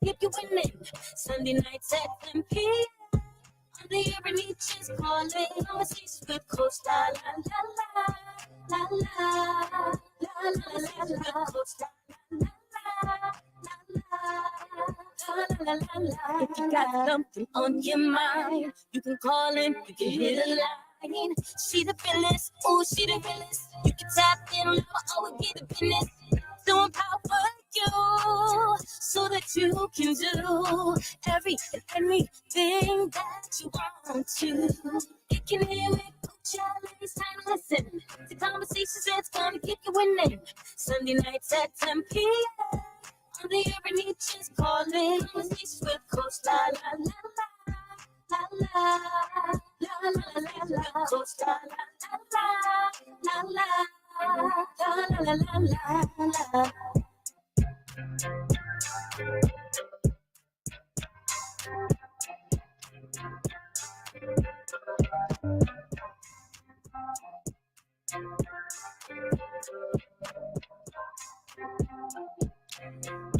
keep you winning. Sunday nights at 10 p.m. On the air and each is calling. Conversations with Coach La La La La La La La La La Coach La La La La La. If you got something on your mind, you can call in, you can hit a line. She the realest, ooh, she the realest. You can tap in, love, oh, we get the business. So empower you so that you can do every and anything that you want to. You can hear it, put your ladies time to listen to conversations that's gonna keep you winning. Sunday nights at 10 p.m. On the air and each is calling. Conversations with Coach La La La La La La La La La La Coach La La La La La La La La La La.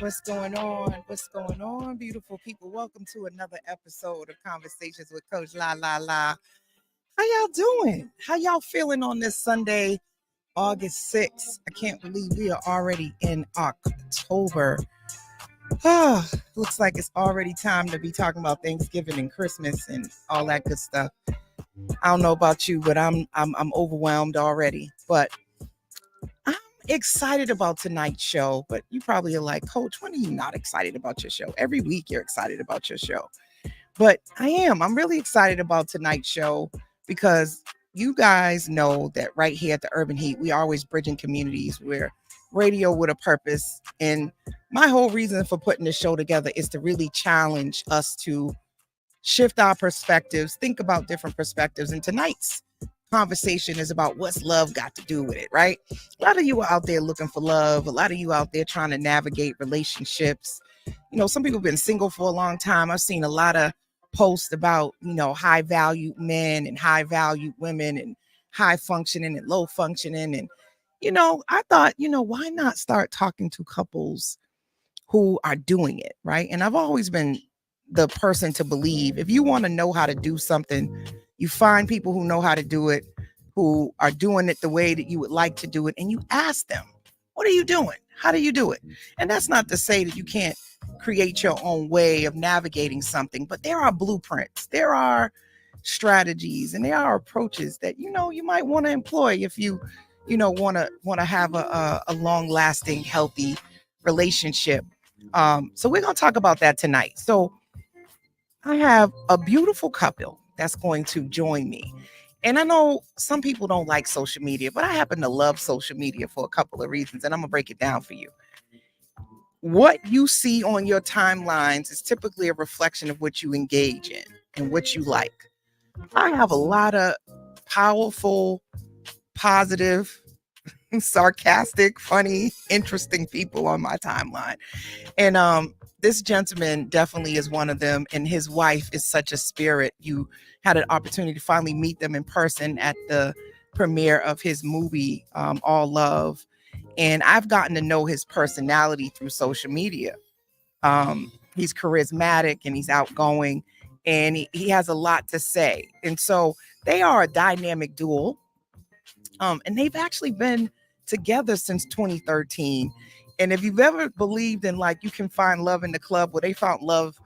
What's going on? What's going on, beautiful people? Welcome to another episode of Conversations with Coach La La La. How y'all doing? How y'all feeling on this Sunday, August 6th? I can't believe we are already in October. Looks like it's already time to be talking about Thanksgiving and Christmas and all that good stuff. I don't know about you, but I'm overwhelmed already. But I'm excited about tonight's show. But you probably are like, Coach, when are you not excited about your show? Every week you're excited about your show. But I am. I'm really excited about tonight's show because you guys know that right here at the Urban Heat, we are always bridging communities. We're radio with a purpose. And my whole reason for putting this show together is to really challenge us to shift our perspectives, think about different perspectives. And tonight's conversation is about what's love got to do with it, right? A lot of you are out there looking for love. A lot of you out there trying to navigate relationships. You know, some people have been single for a long time. I've seen a lot of posts about, high value men and high value women and high functioning and low functioning. And, I thought, why not start talking to couples who are doing it, right? And I've always been the person to believe if you want to know how to do something, you find people who know how to do it, who are doing it the way that you would like to do it, and you ask them, what are you doing? How do you do it? And that's not to say that you can't create your own way of navigating something, but there are blueprints, there are strategies, and there are approaches that, you might want to employ if you, want to have a long-lasting, healthy relationship. So we're going to talk about that tonight. So I have a beautiful couple that's going to join me. And I know some people don't like social media, but I happen to love social media for a couple of reasons, and I'm going to break it down for you. What you see on your timelines is typically a reflection of what you engage in and what you like. I have a lot of powerful, positive, sarcastic, funny, interesting people on my timeline. And this gentleman definitely is one of them. And his wife is such a spirit. You had an opportunity to finally meet them in person at the premiere of his movie, All Love. And I've gotten to know his personality through social media. He's charismatic and he's outgoing and he has a lot to say. And so they are a dynamic duo. And they've actually been together since 2013. And if you've ever believed in you can find love in the club, well, they found love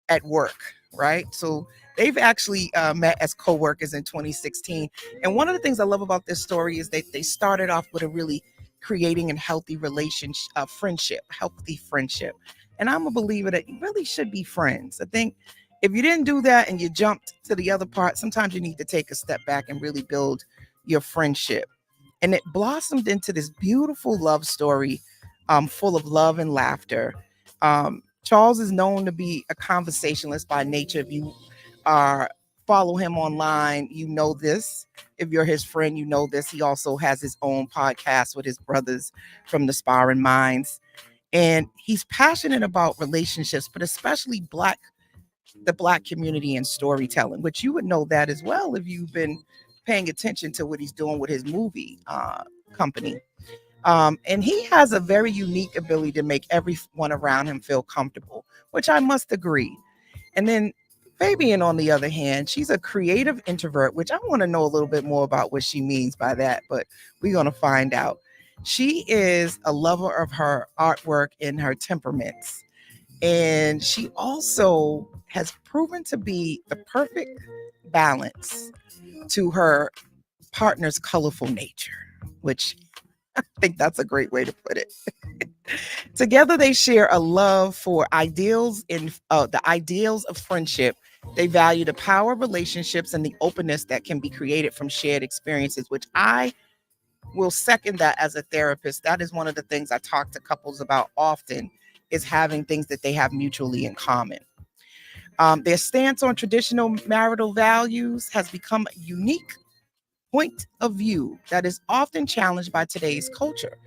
at work, right? So they've actually met as coworkers in 2016. And one of the things I love about this story is that they started off with a really creating a healthy relationship, healthy friendship. And I'm a believer that you really should be friends. I think if you didn't do that and you jumped to the other part, sometimes you need to take a step back and really build your friendship. And it blossomed into this beautiful love story, full of love and laughter. Charles is known to be a conversationalist by nature. If you follow him online, you know this. If you're his friend, you know this. He also has his own podcast with his brothers from the Sparring Minds. And he's passionate about relationships, but especially the Black community and storytelling, which you would know that as well if you've been paying attention to what he's doing with his movie company. And he has a very unique ability to make everyone around him feel comfortable. which I must agree. And then Fabian, on the other hand, she's a creative introvert, which I want to know a little bit more about what she means by that, but we're going to find out. She is a lover of her artwork and her temperaments. And she also has proven to be the perfect balance to her partner's colorful nature, which I think that's a great way to put it. Together, they share a love for ideals in the ideals of friendship. They value the power of relationships and the openness that can be created from shared experiences, which I will second that as a therapist. That is one of the things I talk to couples about often, is having things that they have mutually in common. Their stance on traditional marital values has become a unique point of view that is often challenged by today's culture,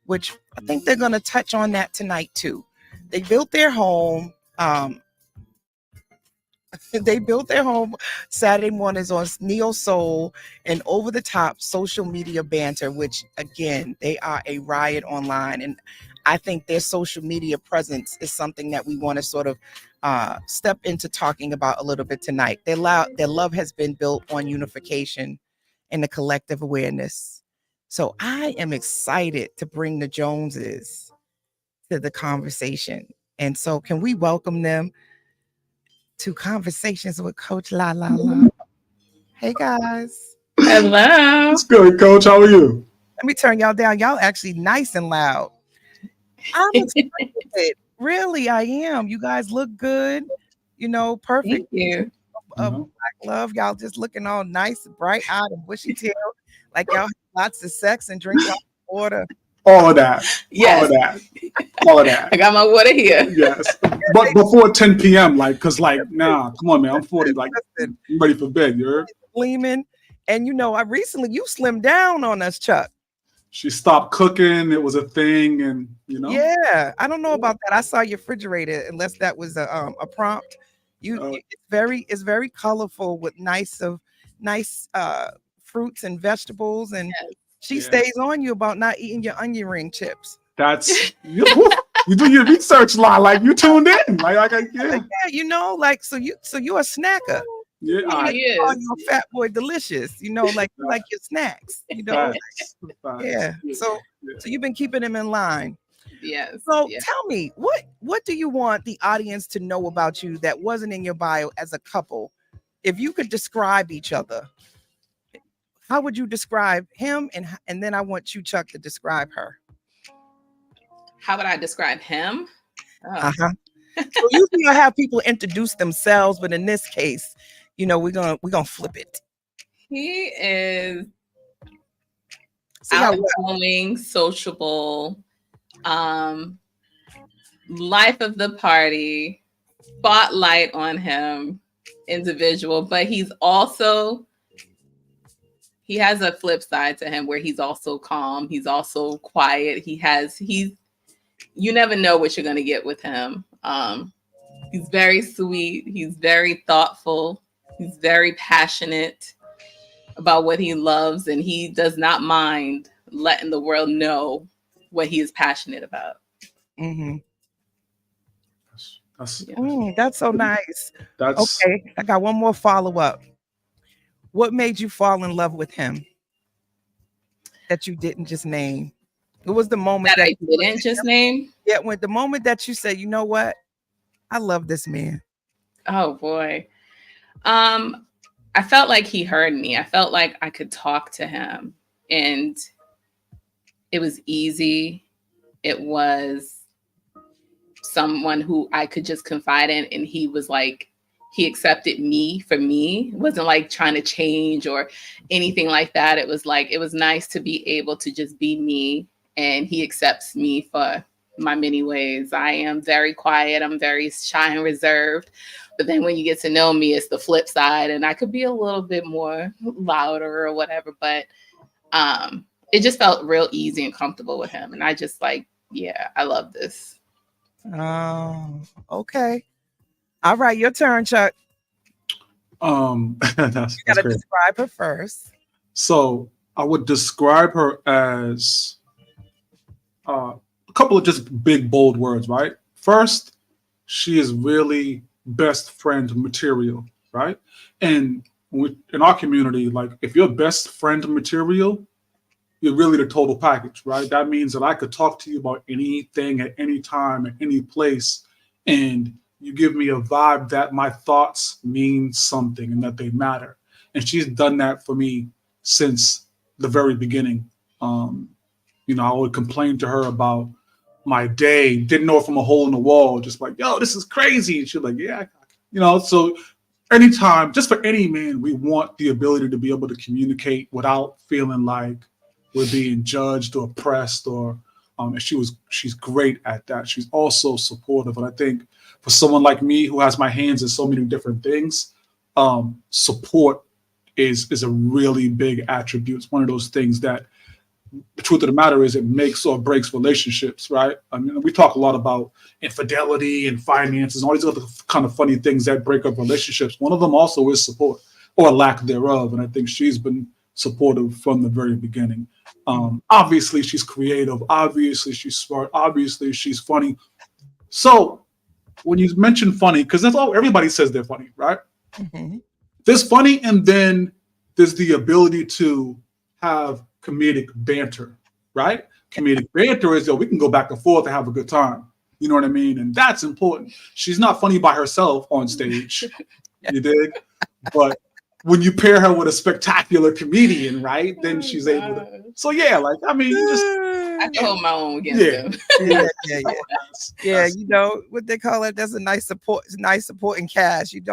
which I think they're going to touch on that tonight too. They built their home. They built their home Saturday mornings on neo soul and over the top social media banter, which again, they are a riot online. And I think their social media presence is something that we want to sort of step into talking about a little bit tonight. Their love has been built on unification and the collective awareness. So I am excited to bring the Joneses to the conversation. And so can we welcome them to Conversations with Coach La La La? Hey guys. Hello. It's good, Coach. How are you? Let me turn y'all down. Y'all actually nice and loud. I'm excited. Really, I am. You guys look good. You know, perfect. Thank you. Black love. Y'all just looking all nice, bright eyed and bushy tail. Like y'all have lots of sex and drink lots of water. All of that. Yes. All of that. All of that. I got my water here. Yes. But before 10 p.m., nah, come on, man. I'm 40. Like, I'm ready for bed, you heard? Gleaming. And you know, you slimmed down on us, Chuck. She stopped cooking. It was a thing, and Yeah, I don't know about that. I saw your refrigerator, unless that was a prompt. It's very colorful with nice fruits and vegetables, and she stays on you about not eating your onion ring chips. That's you do your research, like you tuned in, so you're a snacker. Yeah, I call you a fat boy delicious. You like your snacks. Yeah. So you've been keeping them in line. Yes. So tell me, what do you want the audience to know about you that wasn't in your bio as a couple? If you could describe each other, how would you describe him? And then I want you, Chuck, to describe her. How would I describe him? Oh. So usually I have people introduce themselves, but in this case, we're gonna flip it. He is outgoing, sociable, life of the party, spotlight on him, individual, but he has a flip side to him where he's also calm, he's also quiet, you never know what you're going to get with him. He's very sweet, he's very thoughtful, he's very passionate about what he loves, and he does not mind letting the world know what he is passionate about. Mm-hmm. That's so nice. Okay, I got one more follow-up. What made you fall in love with him that you didn't just name? It was the moment that I didn't just name? Yeah, when the moment that you said, you know what? I love this man. Oh boy. I felt like he heard me. I felt like I could talk to him, and it was easy. It was someone who I could just confide in, and he accepted me for me. It wasn't like trying to change or anything like that. It was nice to be able to just be me, and he accepts me for my many ways. I am very quiet. I'm very shy and reserved. But then when you get to know me, it's the flip side, and I could be a little bit more louder or whatever. But it just felt real easy and comfortable with him. And I just I love this. Oh, okay. All right, your turn, Chuck. That's you gotta describe her first. So I would describe her as a couple of just big, bold words, right? First, she is really best friend material, right? And in our community, like if you're best friend material, you're really the total package, right? That means that I could talk to you about anything at any time, at any place, and you give me a vibe that my thoughts mean something and that they matter. And she's done that for me since the very beginning. I would complain to her about my day, didn't know it from a hole in the wall, just like, yo, this is crazy. And she's like, yeah, so anytime, just for any man, we want the ability to be able to communicate without feeling like we're being judged or oppressed and she's great at that. She's also supportive. And I think for someone like me who has my hands in so many different things, support is a really big attribute. It's one of those things that the truth of the matter is it makes or breaks relationships, right? I mean, we talk a lot about infidelity and finances and all these other kind of funny things that break up relationships. One of them also is support or lack thereof. And I think she's been supportive from the very beginning. Obviously, she's creative. Obviously, she's smart. Obviously, she's funny. So when you mention funny, because that's all everybody says they're funny, right? Mm-hmm. There's funny, and then there's the ability to have comedic banter, right? Comedic banter is, we can go back and forth and have a good time. You know what I mean? And that's important. She's not funny by herself on stage, you dig? But when you pair her with a spectacular comedian, right, then she's able to. So yeah, like I mean, I can hold my own against them. Yeah. You know what they call it? That's a nice supporting cast. You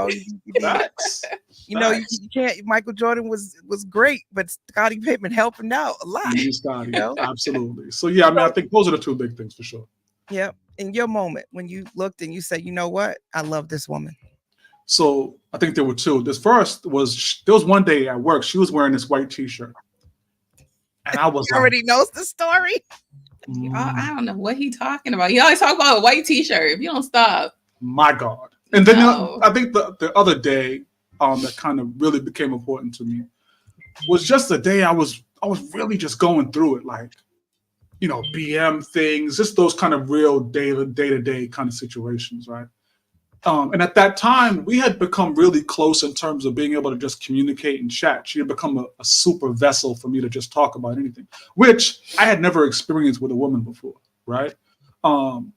can't. Michael Jordan was great, but Scottie Pippen helped him out a lot. Scottie, absolutely. So yeah, I mean, I think those are the two big things for sure. Yeah. In your moment when you looked and you said, you know what, I love this woman. So I think there were two. This first was there was one day at work. She was wearing this white T-shirt, and I was already knows the story. I don't know what he's talking about. He always talk about a white T-shirt. If you don't stop, my God. And then I think the other day that kind of really became important to me was just the day I was really just going through it, like BM things, just those kind of real day-to-day kind of situations, right? And at that time, we had become really close in terms of being able to just communicate and chat. She had become a super vessel for me to just talk about anything, which I had never experienced with a woman before, right? And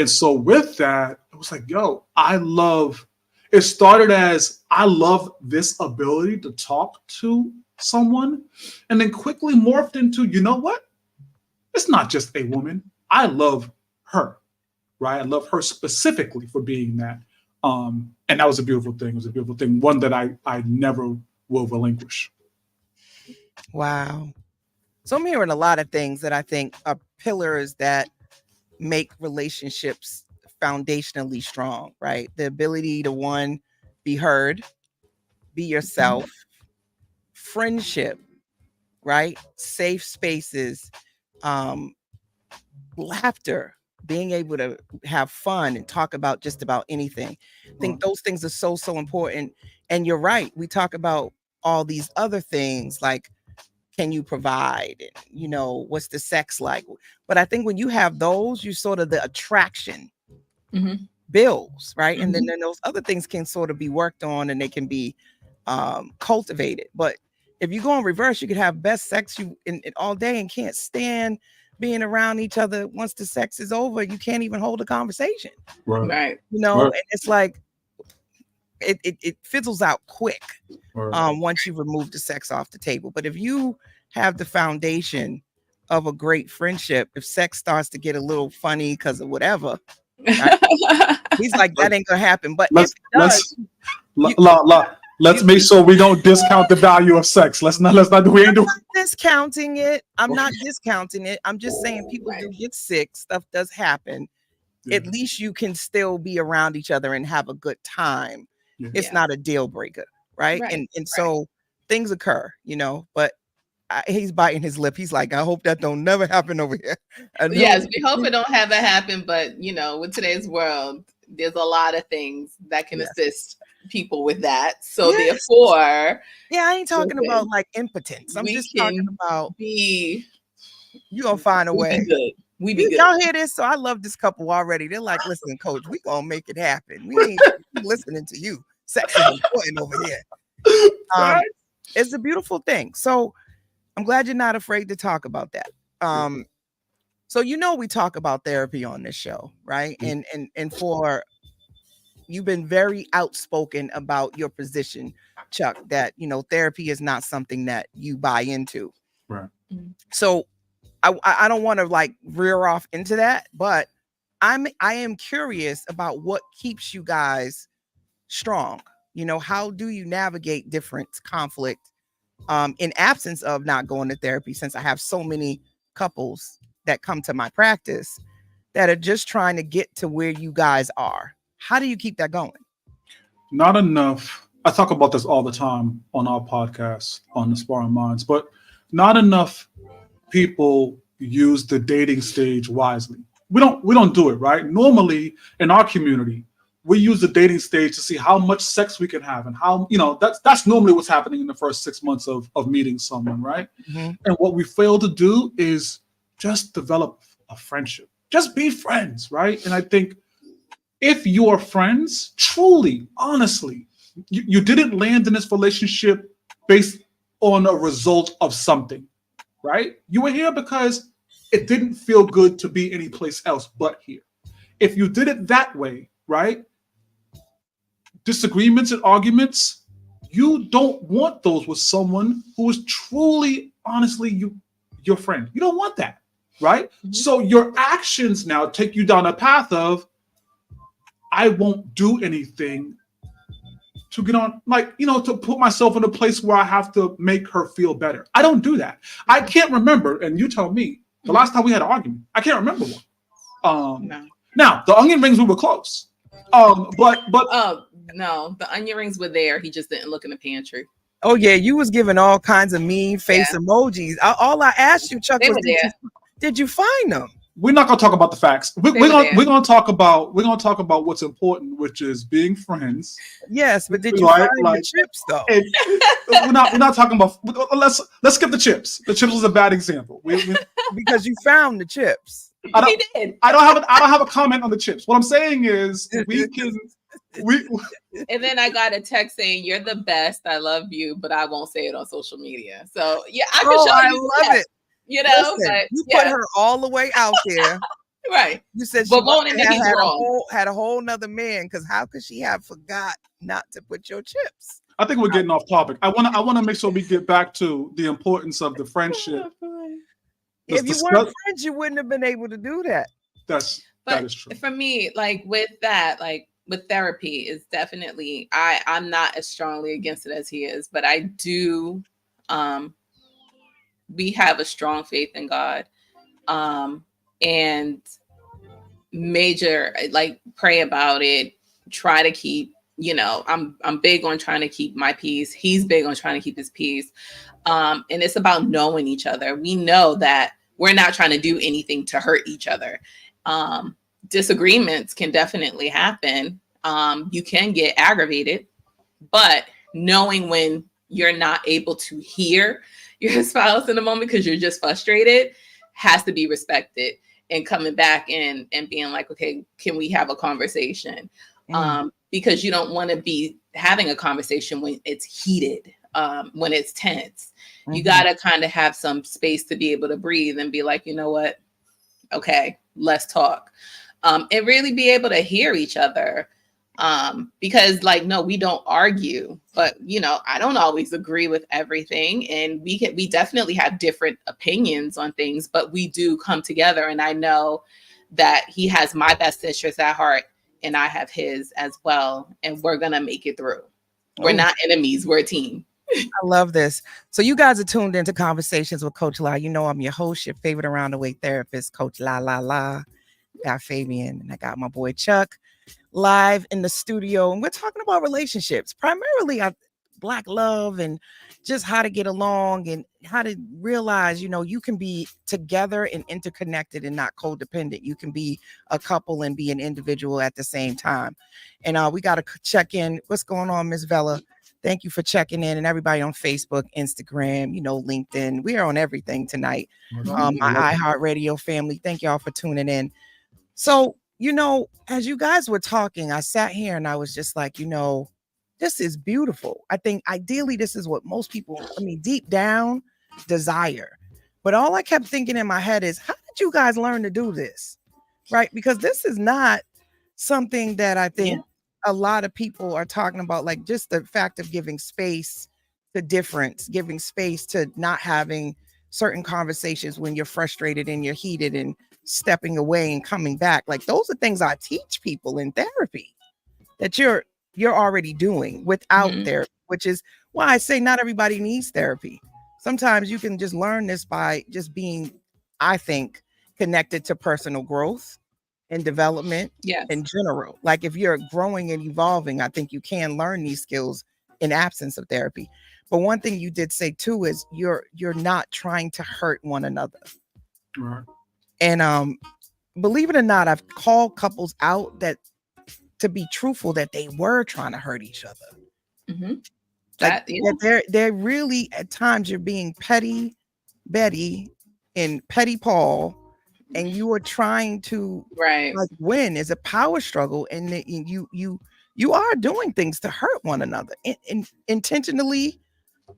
so with that, it was like, it started as I love this ability to talk to someone, and then quickly morphed into, you know what? It's not just a woman. I love her. Right, I love her specifically for being that, and that was a beautiful thing. It was a beautiful thing, one that I never will relinquish. Wow. So I'm hearing a lot of things that I think are pillars that make relationships foundationally strong. Right, the ability to one, be heard, be yourself, friendship, right, safe spaces, laughter. Being able to have fun and talk about just about anything. I think those things are so important. And you're right. We talk about all these other things like, can you provide? And, what's the sex like? But I think when you have those, you sort of the attraction builds, right? And then those other things can sort of be worked on and they can be cultivated. But if you go in reverse, you could have best sex in all day and can't stand being around each other. Once the sex is over, you can't even hold a conversation. Right. And it's like it fizzles out quick once you remove the sex off the table. But if you have the foundation of a great friendship, if sex starts to get a little funny because of whatever, right? He's like, that ain't gonna happen. But if it does, let's make sure we don't discount the value of sex. Let's not we ain't doing discounting it. I'm not discounting it. I'm just saying people do get sick. Stuff does happen. Yeah. At least you can still be around each other and have a good time. Yeah. It's not a deal breaker, right? And so things occur, but he's biting his lip. He's like, I hope that don't never happen over here. Yes, we hope it don't have it happen. But with today's world, there's a lot of things that can assist people with that. So therefore, I ain't talking about like impotence. I'm just talking about you gonna find a way. We be good. Y'all hear this? So I love this couple already. They're like, listen, coach, we gonna make it happen. We ain't listening to you. Sex is important over here. It's a beautiful thing. So I'm glad you're not afraid to talk about that. So we talk about therapy on this show, right? And for you've been very outspoken about your position, Chuck, that therapy is not something that you buy into. Right. So I don't want to like rear off into that, but I am curious about what keeps you guys strong. How do you navigate different conflict in absence of not going to therapy, since I have so many couples that come to my practice that are just trying to get to where you guys are. How do you keep that going? Not enough. I talk about this all the time on our podcast, on Inspiring Minds, but not enough people use the dating stage wisely. We don't do it, right? Normally in our community, we use the dating stage to see how much sex we can have and how, that's normally what's happening in the first 6 months of meeting someone, right? Mm-hmm. And what we fail to do is just develop a friendship. Just be friends, right? And I think if you are friends, truly, honestly, you didn't land in this relationship based on a result of something, right? You were here because it didn't feel good to be anyplace else but here. If you did it that way, right? Disagreements and arguments, you don't want those with someone who is truly, honestly, your friend. You don't want that, right? Mm-hmm. So your actions now take you down a path of, I won't do anything to get on, to put myself in a place where I have to make her feel better. I don't do that. I can't remember, and you tell me, the last time we had an argument. I can't remember one. No. Now, the onion rings, we were close. But no, the onion rings were there. He just didn't look in the pantry. Oh yeah, you was giving all kinds of mean face emojis. All I asked you, Chuck, was did you find them? We're not gonna talk about the facts. We're gonna talk about what's important, which is being friends. Yes, but did you find the chips though? We're not talking about. Let's skip the chips. The chips was a bad example. Because you found the chips. He did. I don't have a comment on the chips. What I'm saying is we can. And then I got a text saying, "You're the best. I love you, but I won't say it on social media." So yeah, I can show you. I love it. Listen, but you put her all the way out there. Right. You said she had a whole nother man, because how could she have forgot not to put your chips? I think we're getting off topic. I want to make sure we get back to the importance of the friendship. If you weren't friends, you wouldn't have been able to do that. That is true. For me, with therapy, is definitely I'm not as strongly against it as he is, but I do we have a strong faith in God, and pray about it, try to keep, I'm big on trying to keep my peace. He's big on trying to keep his peace. And it's about knowing each other. We know that we're not trying to do anything to hurt each other. Disagreements can definitely happen. You can get aggravated, but knowing when you're not able to hear your spouse in a moment because you're just frustrated has to be respected, and coming back and being like, okay, can we have a conversation? Because you don't want to be having a conversation when it's heated, when it's tense. Mm-hmm. You got to kind of have some space to be able to breathe and be like, you know what? Okay, let's talk. And really be able to hear each other. Because no, we don't argue, but I don't always agree with everything, and we definitely have different opinions on things, but we do come together, and I know that he has my best interest at heart and I have his as well, and we're gonna make it through. We're not enemies, we're a team. I love this. So you guys are tuned into Conversations with Coach La. I'm your host, your favorite around the way therapist, Coach La. Got Fabien, and I got my boy Chuck live in the studio, and we're talking about relationships, primarily Black love, and just how to get along and how to realize, you can be together and interconnected and not codependent. You can be a couple and be an individual at the same time. And we got to check in. What's going on, Miss Vella? Thank you for checking in, and everybody on Facebook, Instagram, LinkedIn. We are on everything tonight. My iHeartRadio family, thank y'all for tuning in. So, as you guys were talking, I sat here and I was just like, this is beautiful. I think ideally this is what most people, deep down desire. But all I kept thinking in my head is, how did you guys learn to do this? Right? Because this is not something that I think a lot of people are talking about, like just the fact of giving space to difference, giving space to not having certain conversations when you're frustrated and you're heated and stepping away and coming back. Like those are things I teach people in therapy that you're already doing without therapy, which is why I say not everybody needs therapy. Sometimes you can just learn this by just being, I think, connected to personal growth and development in general. Like if you're growing and evolving, I think you can learn these skills in absence of therapy. But one thing you did say too is you're not trying to hurt one another. Right. And believe it or not, I've called couples out that to be truthful that they were trying to hurt each other. Like they're really at times you're being petty Betty and petty Paul, and you are trying to win. Is a power struggle, and you are doing things to hurt one another intentionally.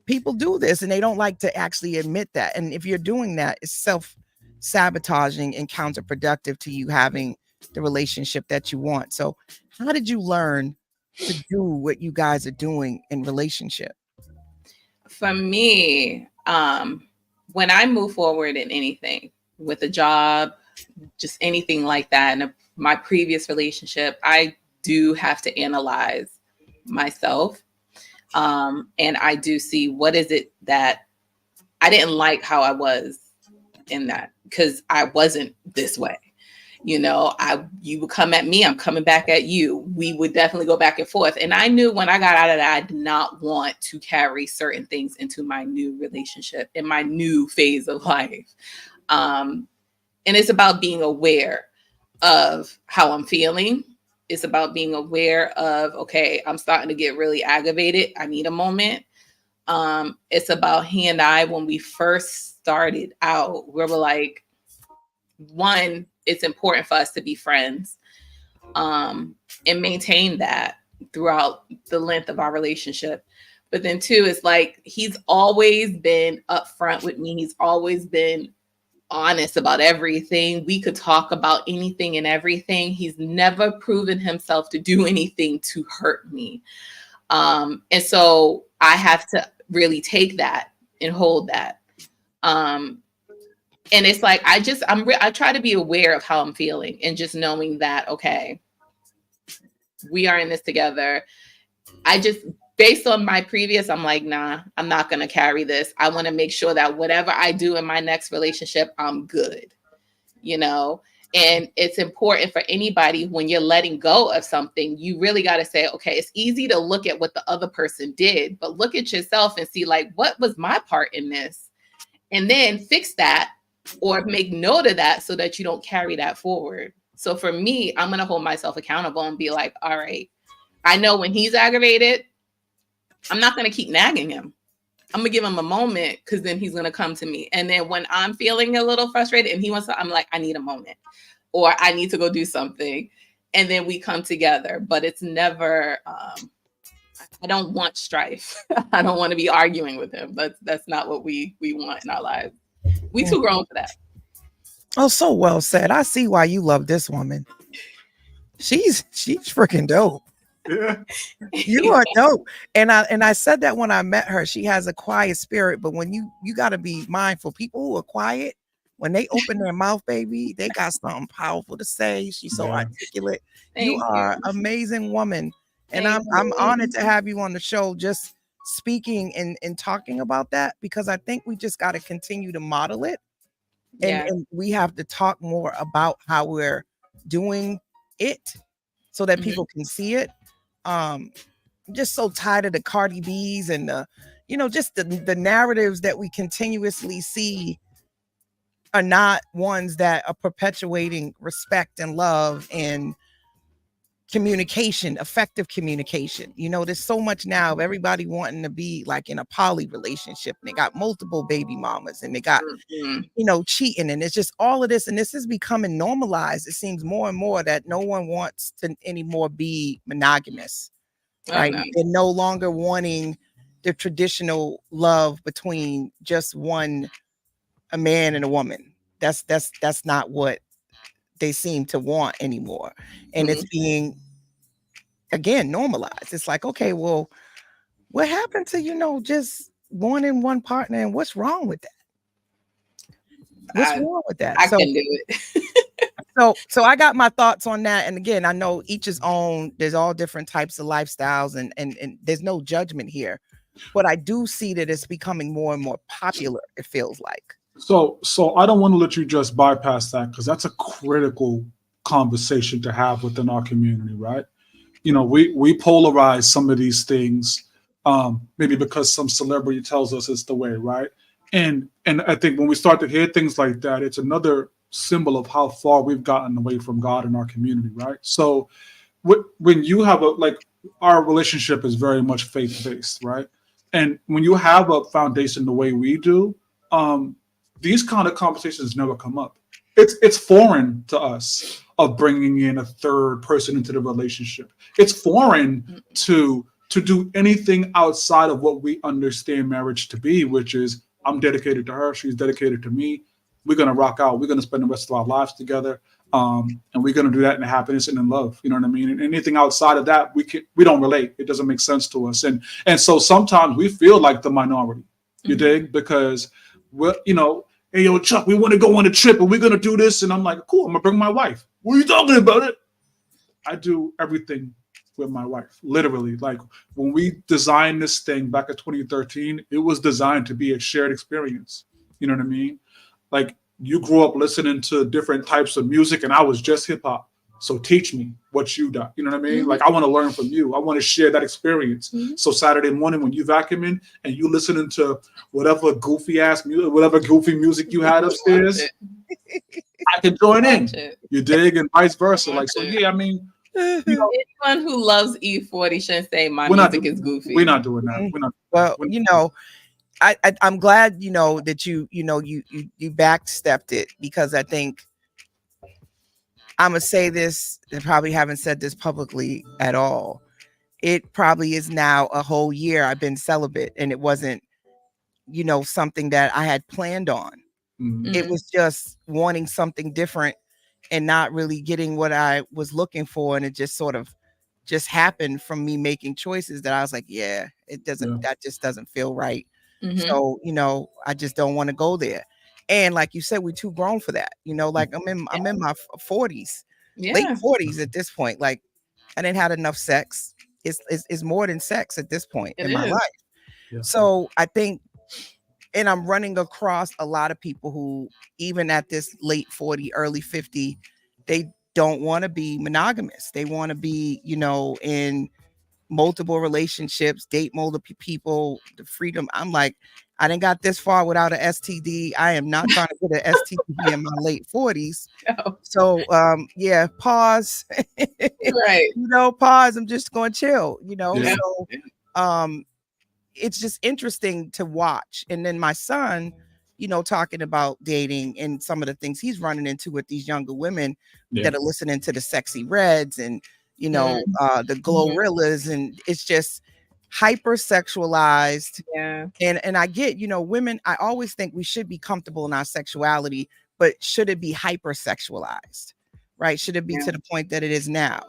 People do this and they don't like to actually admit that. And if you're doing that, it's self-sabotaging and counterproductive to you having the relationship that you want. So how did you learn to do what you guys are doing in relationship? For me, when I move forward in anything, with a job, just anything like that, in my previous relationship, I do have to analyze myself. And I do see what is it that I didn't like how I was in that, because I wasn't this way. You would come at me, I'm coming back at you. We would definitely go back and forth. And I knew when I got out of that, I did not want to carry certain things into my new relationship, in my new phase of life. And it's about being aware of how I'm feeling. It's about being aware of, okay, I'm starting to get really aggravated. I need a moment. It's about he and I, when we first started out, we were like, one, it's important for us to be friends, and maintain that throughout the length of our relationship. But then two, it's like, he's always been upfront with me. He's always been honest about everything. We could talk about anything and everything. He's never proven himself to do anything to hurt me. And so I have to really take that and hold that. And it's like, I try to be aware of how I'm feeling, and just knowing that, okay, we are in this together. Based on my previous, I'm like, nah, I'm not going to carry this. I want to make sure that whatever I do in my next relationship, I'm good, And it's important for anybody, when you're letting go of something, you really got to say, okay, it's easy to look at what the other person did, but look at yourself and see, like, what was my part in this? And then fix that, or make note of that, so that you don't carry that forward. So for me, I'm going to hold myself accountable and be like, all right, I know when he's aggravated, I'm not going to keep nagging him. I'm going to give him a moment, because then he's going to come to me. And then when I'm feeling a little frustrated and he wants to, I'm like, I need a moment, or I need to go do something. And then we come together. But it's never, I don't want strife. I don't want to be arguing with him. That's not what we want in our lives. We too grown for that. Oh, so well said. I see why you love this woman. She's freaking dope. Yeah. You are dope. And I said that when I met her. She has a quiet spirit, but when you got to be mindful. People who are quiet, when they open their mouth, baby, they got something powerful to say. She's so articulate. You are an amazing woman. And I'm honored to have you on the show, just speaking and talking about that, because I think we just got to continue to model it. And we have to talk more about how we're doing it, so that people can see it. I'm just so tired of the Cardi B's and just the narratives that we continuously see are not ones that are perpetuating respect and love and communication, effective communication. There's so much now of everybody wanting to be like in a poly relationship, and they got multiple baby mamas, and they got, cheating, and it's just all of this, and this is becoming normalized. It seems more and more that no one wants to anymore be monogamous, right? No. They're no longer wanting the traditional love between just a man and a woman. That's not what they seem to want anymore. And it's being, again, normalized. It's like, okay, well, what happened to, just wanting one partner, and what's wrong with that? What's wrong with that? I can do it. So I got my thoughts on that. And again, I know each his own, there's all different types of lifestyles, and there's no judgment here. But I do see that it's becoming more and more popular, it feels like. So I don't want to let you just bypass that, because that's a critical conversation to have within our community, right? We polarize some of these things, maybe because some celebrity tells us it's the way, right? And I think when we start to hear things like that, it's another symbol of how far we've gotten away from God in our community, right? So when you have our relationship is very much faith-based, right? And when you have a foundation the way we do, these kind of conversations never come up. It's foreign to us of bringing in a third person into the relationship. It's foreign to do anything outside of what we understand marriage to be, which is I'm dedicated to her, she's dedicated to me. We're gonna rock out. We're gonna spend the rest of our lives together, and we're gonna do that in happiness and in love. You know what I mean? And anything outside of that, we don't relate. It doesn't make sense to us. And so sometimes we feel like the minority. You dig? Because we're, hey, yo, Chuck, we want to go on a trip and we're going to do this. And I'm like, cool, I'm going to bring my wife. What are you talking about it? I do everything with my wife, literally. Like when we designed this thing back in 2013, it was designed to be a shared experience. You know what I mean? Like you grew up listening to different types of music and I was just hip hop. So teach me what you do. You know what I mean? Like I want to learn from you. I want to share that experience. So Saturday morning when you vacuuming and you listening to whatever goofy ass music, whatever goofy music you had upstairs, I can join in. You dig? And vice versa. Like, so yeah, I mean, anyone who loves E40 shouldn't say my music is goofy. We're not doing that. We're not. Well, I'm glad, that you backstepped it, because I think I'm going to say this, and probably haven't said this publicly at all. It probably is now a whole year I've been celibate, and it wasn't, something that I had planned on. It was just wanting something different and not really getting what I was looking for. And it just sort of just happened from me making choices that I was like, that just doesn't feel right. So, I just don't want to go there. And like you said, we're too grown for that. Like I'm in my 40s, late 40s at this point. Like I didn't have enough sex. It's more than sex at this point in my life. Yeah. So I think, and I'm running across a lot of people who, even at this late 40, early 50, they don't want to be monogamous. They want to be, in multiple relationships, date multiple people, the freedom. I'm like, I didn't got this far without an STD. I am not trying to get an STD in my late 40s. No. So pause. Right. Pause. I'm just going to chill, Yeah. So it's just interesting to watch. And then my son, talking about dating and some of the things he's running into with these younger women that are listening to the Sexy Reds and the Glorillas, and it's just hypersexualized. Yeah. And I get, women, I always think we should be comfortable in our sexuality, but should it be hypersexualized? Right? Should it be to the point that it is now?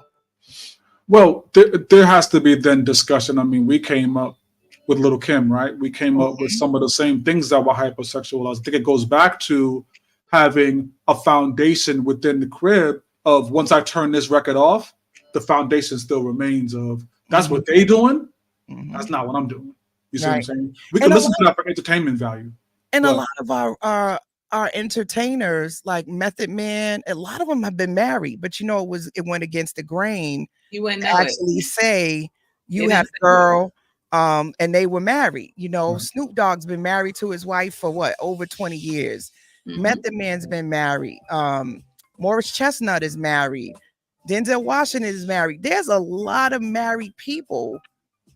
Well, there has to be then discussion. I mean, we came up with Little Kim, right? We came up with some of the same things that were hypersexualized. I think it goes back to having a foundation within the crib of, once I turn this record off, the foundation still remains of, that's what they doing. That's not what I'm doing. You see what I'm saying? We can listen to that for entertainment value. And a lot of our entertainers, like Method Man, a lot of them have been married, but it went against the grain. You wouldn't actually say you have a girl, and they were married. Snoop Dogg's been married to his wife for what, over 20 years. Method Man's been married. Morris Chestnut is married. Denzel Washington is married. There's a lot of married people,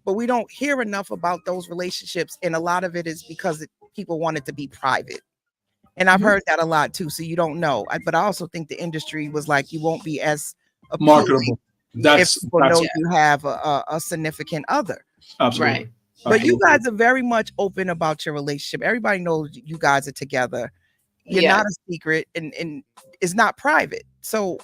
but we don't hear enough about those relationships. And a lot of it is because people want it to be private. And I've heard that a lot too. So you don't know. But I also think the industry was like, you won't be as appealing Marketable. if That's people know you have a significant other. absolutely. Right. But you guys are very much open about your relationship. Everybody knows you guys are together. You're Yeah. not a secret, and it's not private. So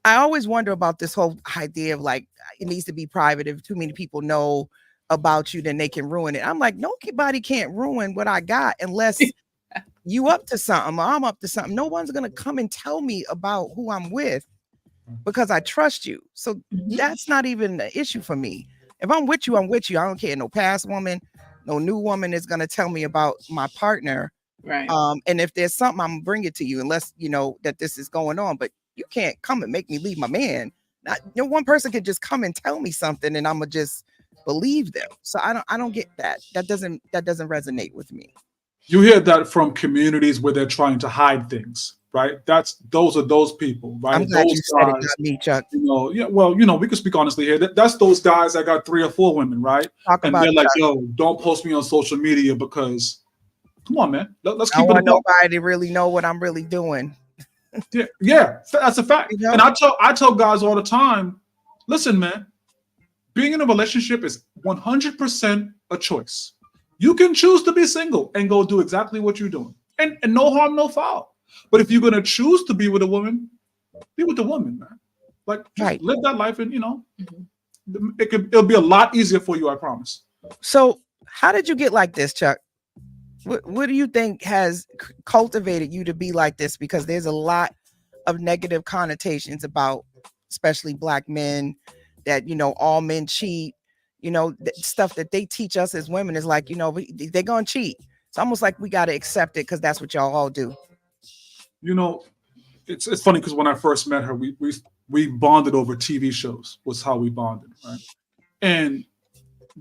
I always wonder about this whole idea of like, it needs to be private. If too many people know about you, then they can ruin it. I'm like, nobody can't ruin what I got unless you up to something or I'm up to something. No one's gonna come and tell me about who I'm with because I trust you. So that's not even an issue for me. If I'm with you, I'm with you. I don't care. No past woman, no new woman is gonna tell me about my partner. Right. And if there's something, I'm gonna bring it to you, unless you know that this is going on. But you can't come and make me leave my man. No one person could just come and tell me something, and I'm gonna just believe them. So I don't get that. That doesn't resonate with me. You hear that from communities where they're trying to hide things, right? Those are those people, right? I'm glad those you said it, guys, not me, Chuck. you know, yeah, well, you know, we can speak honestly here. That's those guys that got 3 or 4 women, right? Talk And about they're it, like, Chuck. yo, don't post me on social media because, come on, man, let's I keep don't it. want nobody to really know what I'm really doing. Yeah, that's a fact. You know? And I tell guys all the time, listen, man, being in a relationship is 100% a choice. You can choose to be single and go do exactly what you're doing, and no harm, no foul. But if you're gonna choose to be with a woman, be with the woman, man. Like, just Right. live that life, and you know, it'll be a lot easier for you. I promise. So how did you get like this, Chuck? What do you think has cultivated you to be like this? Because there's a lot of negative connotations about, especially Black men, that, you know, all men cheat, you know, stuff that they teach us as women is like, you know, they're going to cheat. It's almost like we got to accept it because that's what y'all all do. You know, it's funny because when I first met her, we bonded over TV shows. Was how we bonded, right? And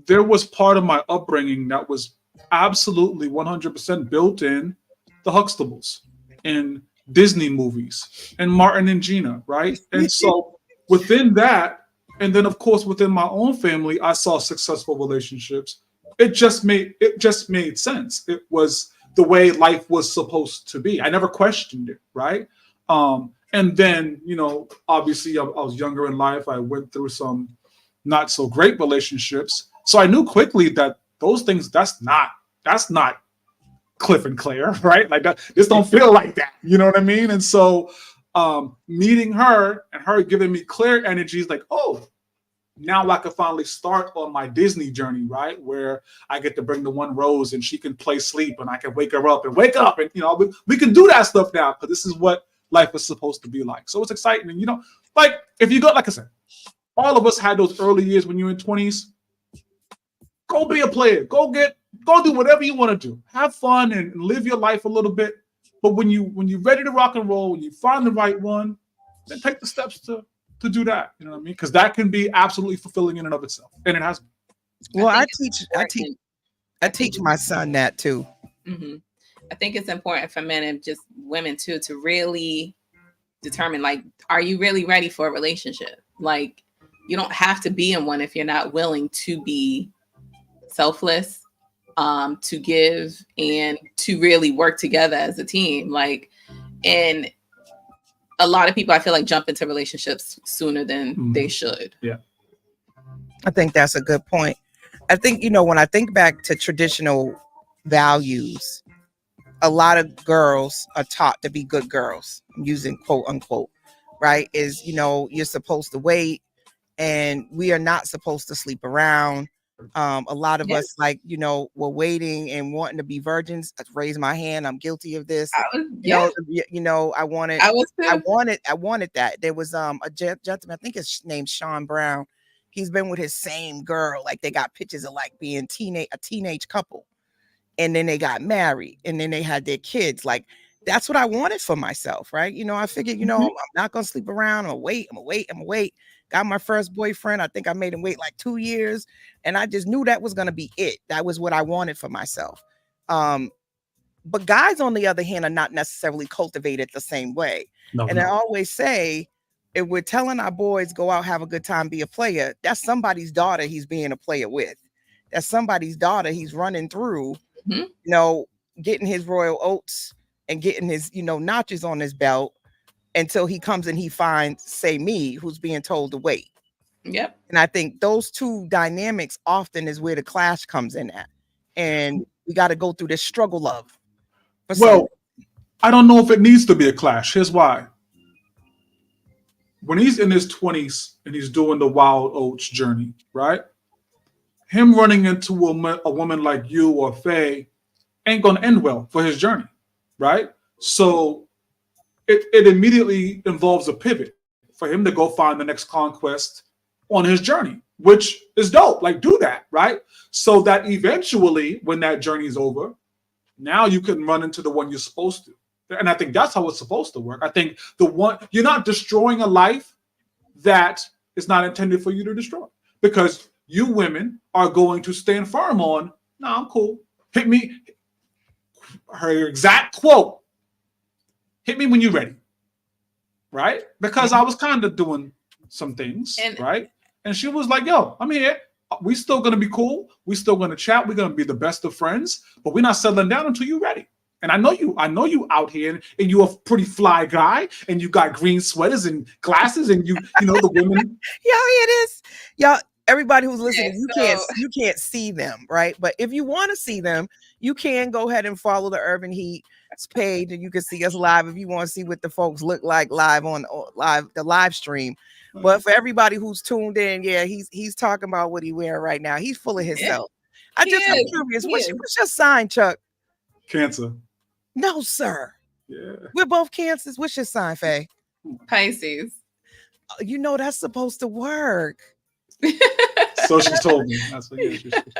there was part of my upbringing that was absolutely 100% built in the Huxtables and Disney movies and Martin and Gina, right? And so within that, and then of course within my own family, I saw successful relationships. It just made sense. It was the way life was supposed to be. I never questioned it, right? And then, you know, obviously I was younger in life. I went through some not so great relationships. So I knew quickly that those things, that's not Cliff and Claire, right? Like that, this don't feel like that. You know what I mean? And so meeting her and her giving me clear energies like, oh, now I can finally start on my Disney journey, right? Where I get to bring the one rose and she can play sleep and I can wake her up and wake up. And, you know, we can do that stuff now because this is what life is supposed to be like. So it's exciting. And, you know, like if you go, like I said, all of us had those early years when you were in 20s. Go be a player. Go do whatever you want to do. Have fun and live your life a little bit. But when you're ready to rock and roll, when you find the right one, then take the steps to do that. You know what I mean? Because that can be absolutely fulfilling in and of itself. And it has been. Well, I teach my son that too. Mm-hmm. I think it's important for men and just women too to really determine, like, are you really ready for a relationship? Like, you don't have to be in one if you're not willing to be selfless, to give, and to really work together as a team. Like, and a lot of people, I feel like, jump into relationships sooner than they should. Yeah. I think that's a good point. I think, you know, when I think back to traditional values, a lot of girls are taught to be good girls, using quote unquote, right? Is, you know, you're supposed to wait and we are not supposed to sleep around. A lot of us, like, you know, were waiting and wanting to be virgins. I raise my hand. I'm guilty of this. You know, I wanted that. There was a gentleman, I think his name's Sean Brown. He's been with his same girl. Like, they got pictures of like being a teenage couple, and then they got married, and then they had their kids. Like, that's what I wanted for myself, right? You know, I figured, you know, I'm not gonna sleep around. I'm gonna wait. Got my first boyfriend. I think I made him wait like 2 years. And I just knew that was going to be it. That was what I wanted for myself. But guys, on the other hand, are not necessarily cultivated the same way. I always say, if we're telling our boys go out, have a good time, be a player, that's somebody's daughter he's being a player with. That's somebody's daughter he's running through, Mhm. Getting his royal oats and getting his, notches on his belt until he comes and he finds, say, me, who's being told to wait. Yep. And I think those two dynamics often is where the clash comes in at. And we got to go through this struggle of. Well, I don't know if it needs to be a clash. Here's why. When he's in his 20s and he's doing the wild oats journey, right? Him running into a woman like you or Faye ain't going to end well for his journey, right? So it immediately involves a pivot for him to go find the next conquest on his journey, which is dope. Like, do that, right? So that eventually, when that journey is over, now you can run into the one you're supposed to. And I think that's how it's supposed to work. I think you're not destroying a life that is not intended for you to destroy, because you women are going to stand firm on, no, I'm cool. Hit me. Her exact quote, hit me when you're ready. Right? Because I was kind of doing some things, right? And she was like, yo, I'm here. We still going to be cool. We still going to chat. We're going to be the best of friends, but we're not settling down until you're ready. And I know you out here and you're a pretty fly guy and you got green sweaters and glasses and you know, the women. Yeah, it is. Y'all, everybody who's listening, you can't see them, right? But if you want to see them, you can go ahead and follow the Urban Heat page and you can see us live if you want to see what the folks look like live on the live stream. But for everybody who's tuned in, yeah, he's talking about what he wearing right now. He's full of himself. I'm curious. What's your sign, Chuck? Cancer. No, sir. Yeah. We're both Cancers. What's your sign, Faye? Pisces. That's supposed to work. So she told me.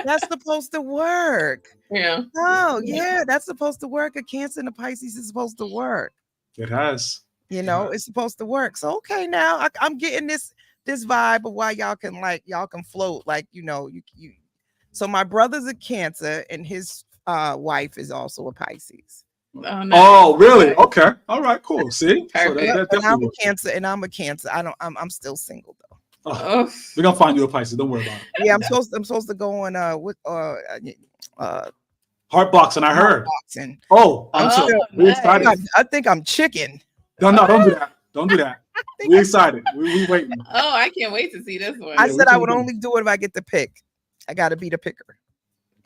That's supposed to work. Yeah. Oh, yeah, that's supposed to work. A Cancer and a Pisces is supposed to work. It has. It's supposed to work. So okay, now I'm getting this vibe of why y'all can float, like you. So my brother's a Cancer and his wife is also a Pisces. Oh, nice. Oh, really? Okay. All right. Cool. See, so I'm a Cancer, and I'm a Cancer. I'm still single though. Oh, we're gonna find you a Pisces. Don't worry about it. Yeah, I'm supposed to go on heart boxing. I heard. Boxing. Oh, we're excited. I think I'm chicken. No, don't do that. Don't do that. We're excited. We waiting. Oh, I can't wait to see this one. I said I would only do it if I get the pick. I got to be the picker.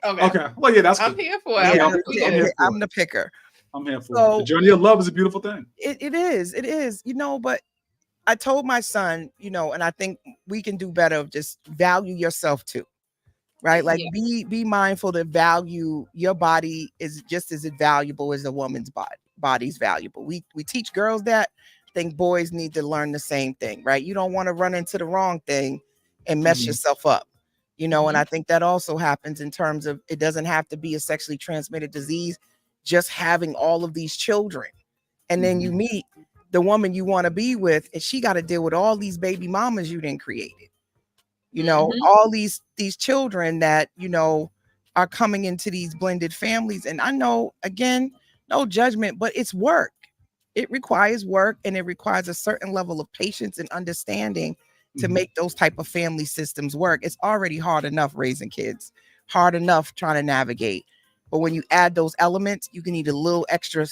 Okay. Well, yeah, that's. I'm here for it. I'm the picker. I'm here for it. The journey of love is a beautiful thing. It is. But I told my son, and I think we can do better of just value yourself too, right? Like be mindful to value your body is just as valuable as a woman's body. Body's valuable. We teach girls that. I think boys need to learn the same thing, right? You don't want to run into the wrong thing and mess yourself up, and I think that also happens in terms of it doesn't have to be a sexually transmitted disease, just having all of these children. And then you meet the woman you want to be with, and she got to deal with all these baby mamas you didn't create. All these children that, are coming into these blended families. And I know, again, no judgment, but it's work. It requires work, and it requires a certain level of patience and understanding to make those type of family systems work. It's already hard enough raising kids, hard enough trying to navigate. But when you add those elements, you can need a little extra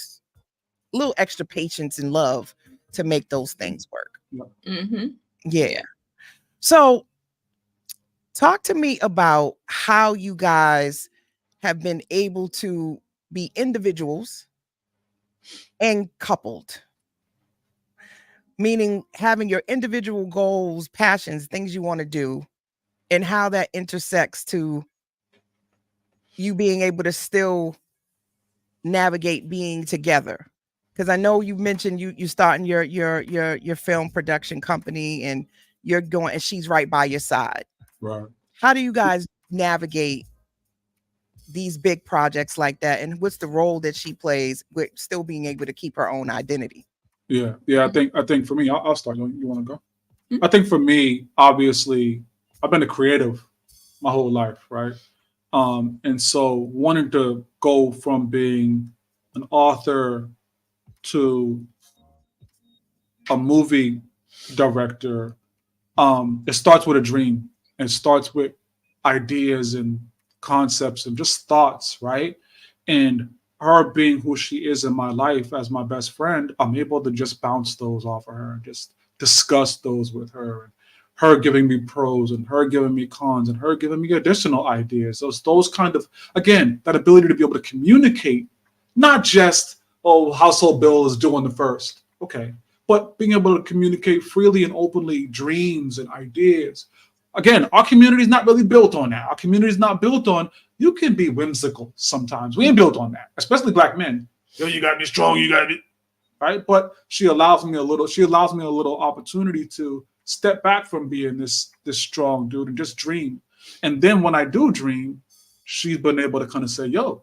patience and love to make those things work. Mm-hmm. Yeah. So talk to me about how you guys have been able to be individuals and coupled, meaning having your individual goals, passions, things you want to do, and how that intersects to you being able to still navigate being together. Because I know you mentioned you starting your film production company and you're going, and she's right by your side. Right. How do you guys navigate these big projects like that, and what's the role that she plays with still being able to keep her own identity? Yeah. I think for me, I'll start. You want to go? Mm-hmm. I think for me, obviously, I've been a creative my whole life, right? And so wanting to go from being an author to a movie director. It starts with a dream. It starts with ideas and concepts and just thoughts, right? And her being who she is in my life as my best friend, I'm able to just bounce those off of her and just discuss those with her. Her giving me pros and her giving me cons and her giving me additional ideas. Those kind of, again, that ability to be able to communicate, not just, oh, household bill is doing the first. Okay. But being able to communicate freely and openly dreams and ideas. Again, our community is not really built on that. Our community is not built on, you can be whimsical sometimes. We ain't built on that, especially Black men. Yo, you gotta be strong, you gotta be, right? But she allows me a little opportunity to step back from being this strong dude and just dream. And then when I do dream, she's been able to kind of say, yo,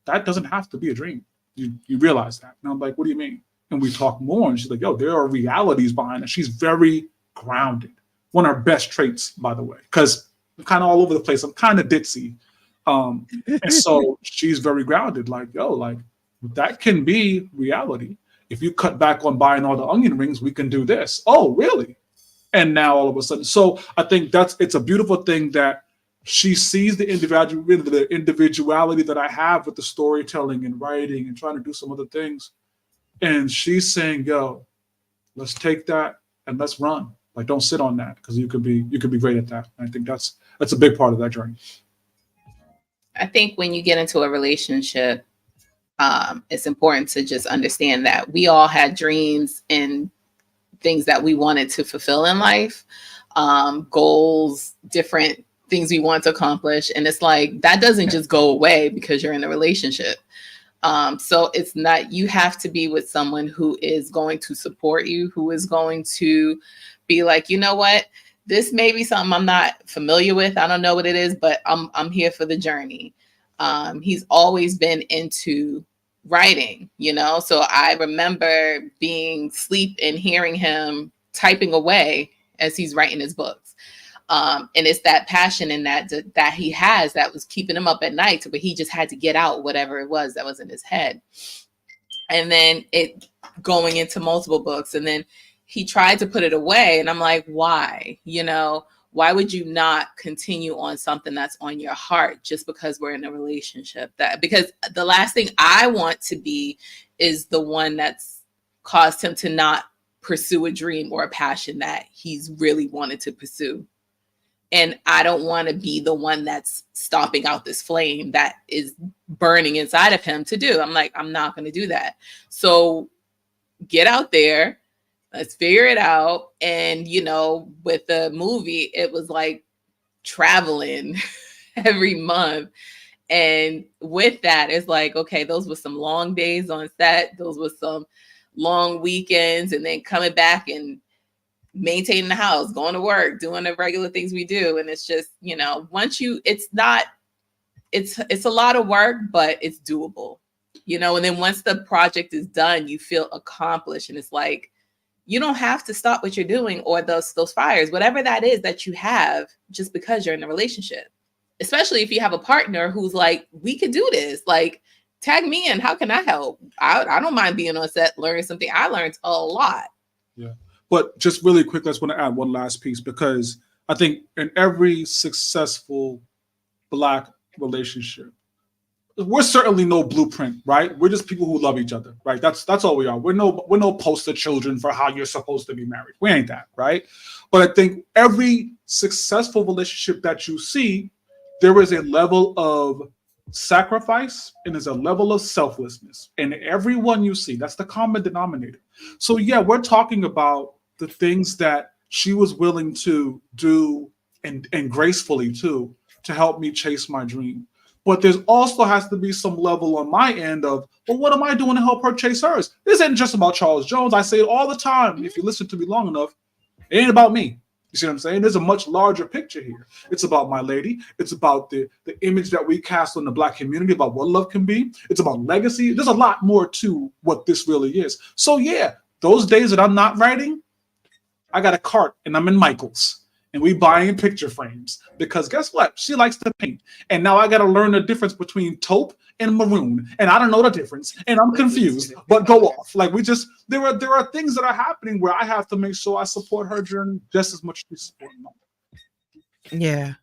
that doesn't have to be a dream. You realize that. And I'm like, what do you mean? And we talk more, and she's like, yo, there are realities behind it. She's very grounded. One of her best traits, by the way, because I'm kind of all over the place. I'm kind of ditzy. And so she's very grounded, like, yo, like, that can be reality. If you cut back on buying all the onion rings, we can do this. Oh, really? And now all of a sudden. So I think it's a beautiful thing that she sees the individuality that I have with the storytelling and writing and trying to do some other things. And she's saying, yo, let's take that and let's run. Like, don't sit on that, because you could be great at that. And I think that's a big part of that journey. I think when you get into a relationship, it's important to just understand that we all had dreams and things that we wanted to fulfill in life, goals, different things we want to accomplish. And it's like, that doesn't just go away because you're in a relationship. So it's not, you have to be with someone who is going to support you, who is going to be like, you know what, this may be something I'm not familiar with. I don't know what it is, but I'm here for the journey. He's always been into writing, so I remember being asleep and hearing him typing away as he's writing his books. And it's that passion and that he has that was keeping him up at night, but he just had to get out whatever it was that was in his head. And then it going into multiple books, and then he tried to put it away. And I'm like, why? Why would you not continue on something that's on your heart just because we're in a relationship? Because the last thing I want to be is the one that's caused him to not pursue a dream or a passion that he's really wanted to pursue. And I don't want to be the one that's stomping out this flame that is burning inside of him to do. I'm like, I'm not going to do that. So get out there. Let's figure it out. And, with the movie, it was like traveling every month. And with that, it's like, okay, those were some long days on set. Those were some long weekends, and then coming back and maintaining the house, going to work, doing the regular things we do. And it's just, it's a lot of work, but it's doable, and then once the project is done, you feel accomplished. And it's like, you don't have to stop what you're doing or those fires, whatever that is that you have, just because you're in a relationship, especially if you have a partner who's like, we could do this, like, tag me in. How can I help? I don't mind being on set, learning something. I learned a lot. Yeah. But just really quick, I just want to add one last piece, because I think in every successful Black relationship, we're certainly no blueprint, right? We're just people who love each other, right? That's all we are. We're no poster children for how you're supposed to be married. We ain't that, right? But I think every successful relationship that you see, there is a level of sacrifice and there's a level of selflessness in everyone you see. That's the common denominator. So yeah, we're talking about the things that she was willing to do and gracefully too, to help me chase my dream. But there's also has to be some level on my end of, well, what am I doing to help her chase hers? This isn't just about Charles Jones. I say it all the time. If you listen to me long enough, it ain't about me. You see what I'm saying? There's a much larger picture here. It's about my lady. It's about the image that we cast on the Black community about what love can be. It's about legacy. There's a lot more to what this really is. So yeah, those days that I'm not writing, I got a cart and I'm in Michael's. and we buying picture frames because guess what? She likes to paint. And now I got to learn the difference between taupe and maroon. And I don't know the difference. And I'm confused, but go off. Like there are things that are happening where I have to make sure I support her journey just as much as she supports mine. Yeah,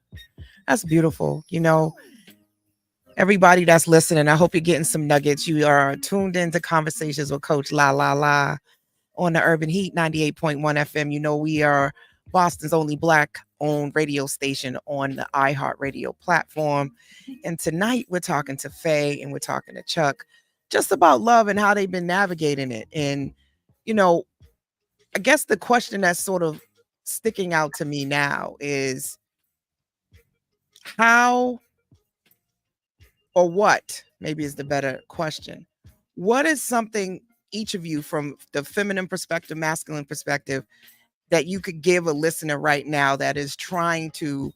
that's beautiful. Everybody that's listening, I hope you're getting some nuggets. You are tuned into Conversations with Coach La La La on the Urban Heat 98.1 FM. We are Boston's only Black-owned radio station on the iHeartRadio platform. And tonight we're talking to Faye and we're talking to Chuck just about love and how they've been navigating it. And, I guess the question that's sort of sticking out to me now is how or what, maybe is the better question. What is something each of you from the feminine perspective, masculine perspective, that you could give a listener right now that is trying to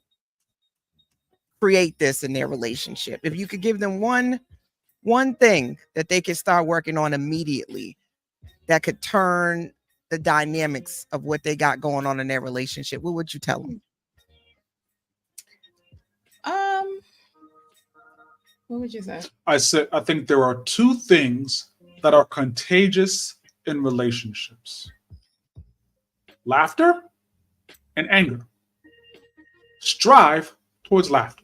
create this in their relationship? If you could give them one thing that they could start working on immediately that could turn the dynamics of what they got going on in their relationship, what would you tell them? What would you say? I think there are two things that are contagious in relationships: laughter and anger. Strive towards laughter,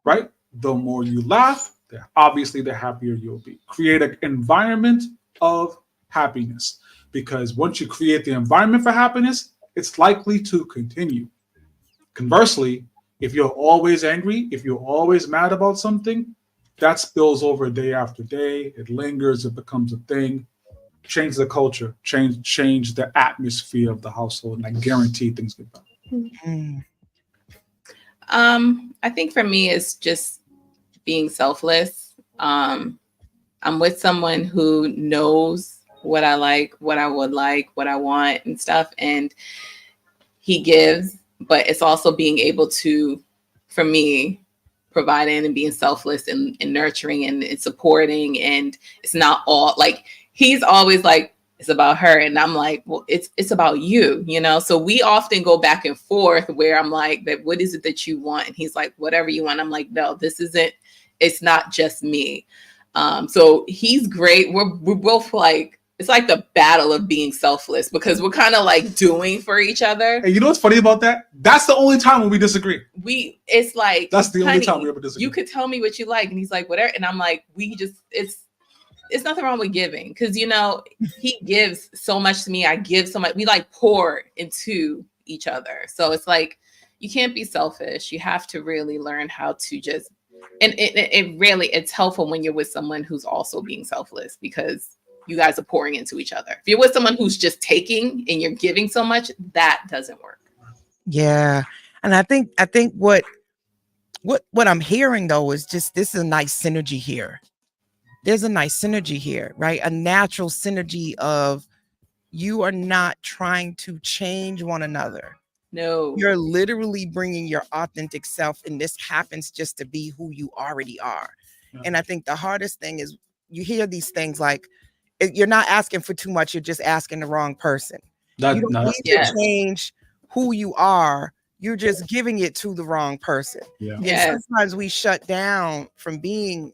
right? The more you laugh, obviously the happier you'll be. Create an environment of happiness, because once you create the environment for happiness, it's likely to continue. Conversely, if you're always angry, if you're always mad about something, that spills over day after day. It lingers, it becomes a thing. Change the culture, change the atmosphere of the household, and I guarantee things get better. Mm. I think for me, it's just being selfless. I'm with someone who knows what I like, what I would like, what I want and stuff. And he gives, but it's also being able to, for me, providing and being selfless and nurturing and supporting. And it's not all like, he's always like, it's about her. And I'm like, well, it's about you, So we often go back and forth where I'm like, that what is it that you want? And he's like, whatever you want. I'm like, no, it's not just me. So he's great. We're both like, it's like the battle of being selfless because we're kind of like doing for each other. And you know what's funny about that? That's the only time when we disagree. It's like, that's the only time we ever disagree. You could tell me what you like. And he's like, whatever. And I'm like, it's nothing wrong with giving because, he gives so much to me. I give so much. We like pour into each other. So it's like, you can't be selfish. You have to really learn how to just, and it's helpful when you're with someone who's also being selfless because you guys are pouring into each other. If you're with someone who's just taking and you're giving so much, that doesn't work. Yeah. And I think what I'm hearing though is just, this is a nice synergy here. There's a nice synergy here, right? A natural synergy of you are not trying to change one another. No. You're literally bringing your authentic self, and this happens just to be who you already are. Yeah. And I think the hardest thing is you hear these things like, you're not asking for too much, you're just asking the wrong person. You don't need to change who you are. You're just giving it to the wrong person. Yeah. And sometimes we shut down from being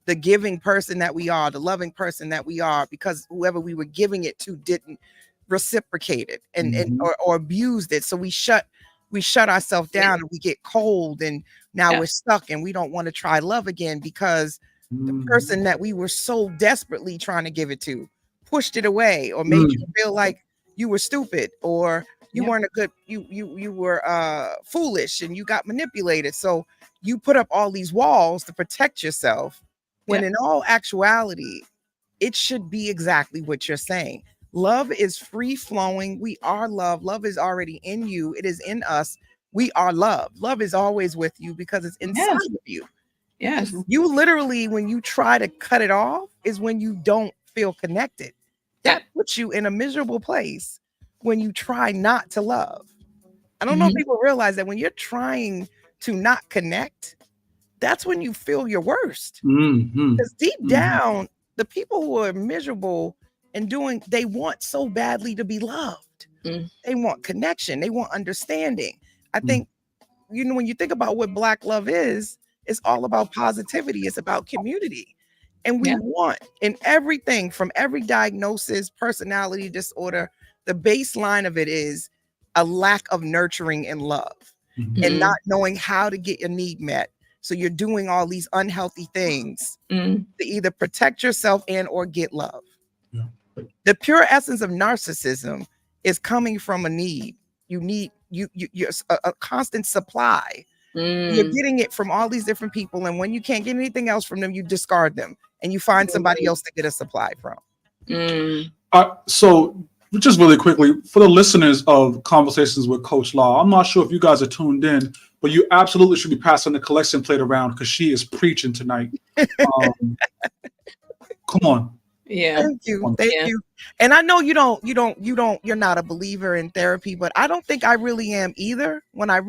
the giving person that we are, the loving person that we are, because whoever we were giving it to didn't reciprocate it and or abused it. So we shut ourselves down and we get cold, and now we're stuck and we don't want to try love again because the person that we were so desperately trying to give it to pushed it away or made you feel like you were stupid or you weren't a good, you were foolish and you got manipulated. So you put up all these walls to protect yourself when in all actuality, it should be exactly what you're saying. Love is free flowing. We are love. Love is already in you. It is in us. We are love. Love is always with you because it's inside of you. Yes. You literally, when you try to cut it off, is when you don't feel connected. That puts you in a miserable place when you try not to love. I don't know if people realize that when you're trying to not connect, that's when you feel your worst. Because deep down, the people who are miserable and they want so badly to be loved. They want connection. They want understanding. I think, when you think about what Black love is, it's all about positivity. It's about community. And we want in everything from every diagnosis, personality disorder, the baseline of it is a lack of nurturing and love and not knowing how to get your need met. So you're doing all these unhealthy things to either protect yourself and or get love. Yeah. The pure essence of narcissism is coming from a need. You need you're a constant supply. You're getting it from all these different people, and when you can't get anything else from them, you discard them and you find somebody else to get a supply from. So just really quickly, for the listeners of Conversations with Coach Law, I'm not sure if you guys are tuned in, but you absolutely should be passing the collection plate around because she is preaching tonight. Come on. Yeah. Thank you. And I know you're not a believer in therapy, but I don't think I really am either. When I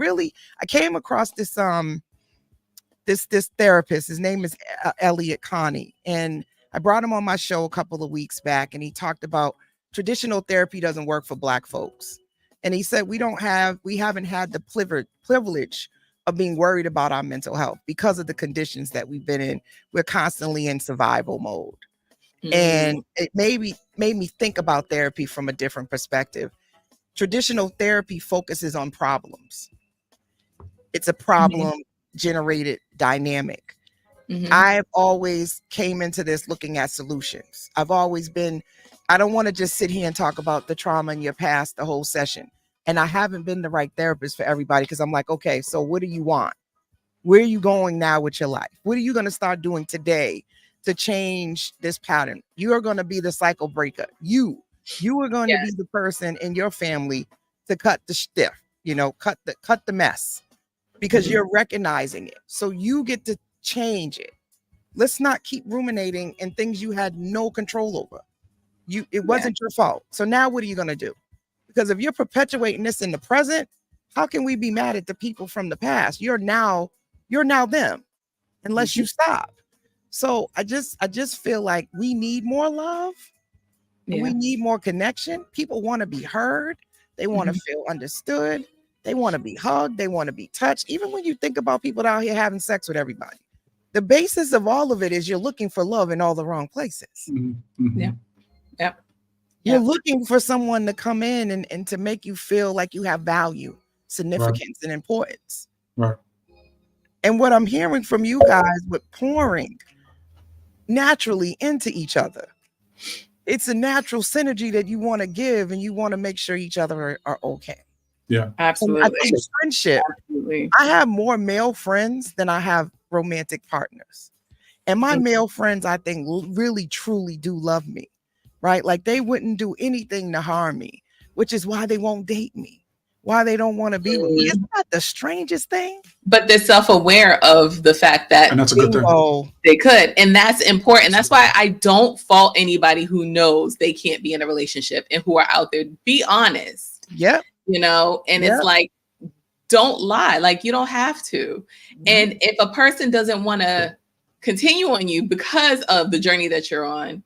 came across this this therapist, his name is Elliot Connie, and I brought him on my show a couple of weeks back, and he talked about traditional therapy doesn't work for Black folks. And he said we haven't had the privilege of being worried about our mental health because of the conditions that we've been in. We're constantly in survival mode. And it made me think about therapy from a different perspective. Traditional therapy focuses on problems. It's a problem generated dynamic. I've always came into this looking at solutions. I don't want to just sit here and talk about the trauma in your past the whole session. And I haven't been the right therapist for everybody because I'm like, okay, so what do you want? Where are you going now with your life? What are you going to start doing today to change this pattern? You are going to be the cycle breaker. You are going to be the person in your family to cut the stiff, cut the mess, because you're recognizing it. So you get to change it. Let's not keep ruminating in things you had no control over. It wasn't your fault. So now what are you going to do? Because if you're perpetuating this in the present, how can we be mad at the people from the past? You're now them, unless you stop. So I just feel like we need more love. Yeah. We need more connection. People want to be heard. They want to feel understood. They want to be hugged. They want to be touched. Even when you think about people out here having sex with everybody, the basis of all of it is you're looking for love in all the wrong places. Yeah. Yep. You're looking for someone to come in and to make you feel like you have value, significance, and importance. Right. And what I'm hearing from you guys with pouring naturally into each other, it's a natural synergy that you want to give, and you want to make sure each other are okay. Yeah, absolutely. And I think friendship. Absolutely. I have more male friends than I have romantic partners, and my male friends, I think, really truly do love me, right? Like they wouldn't do anything to harm me, which is why they won't date me, why they don't want to be with me. Isn't that the strangest thing? But they're self-aware of the fact that and that's a good thing. They could. And that's important. That's why I don't fault anybody who knows they can't be in a relationship and who are out there. Be honest. Yep. And it's like, don't lie. Like, you don't have to. And if a person doesn't want to continue on you because of the journey that you're on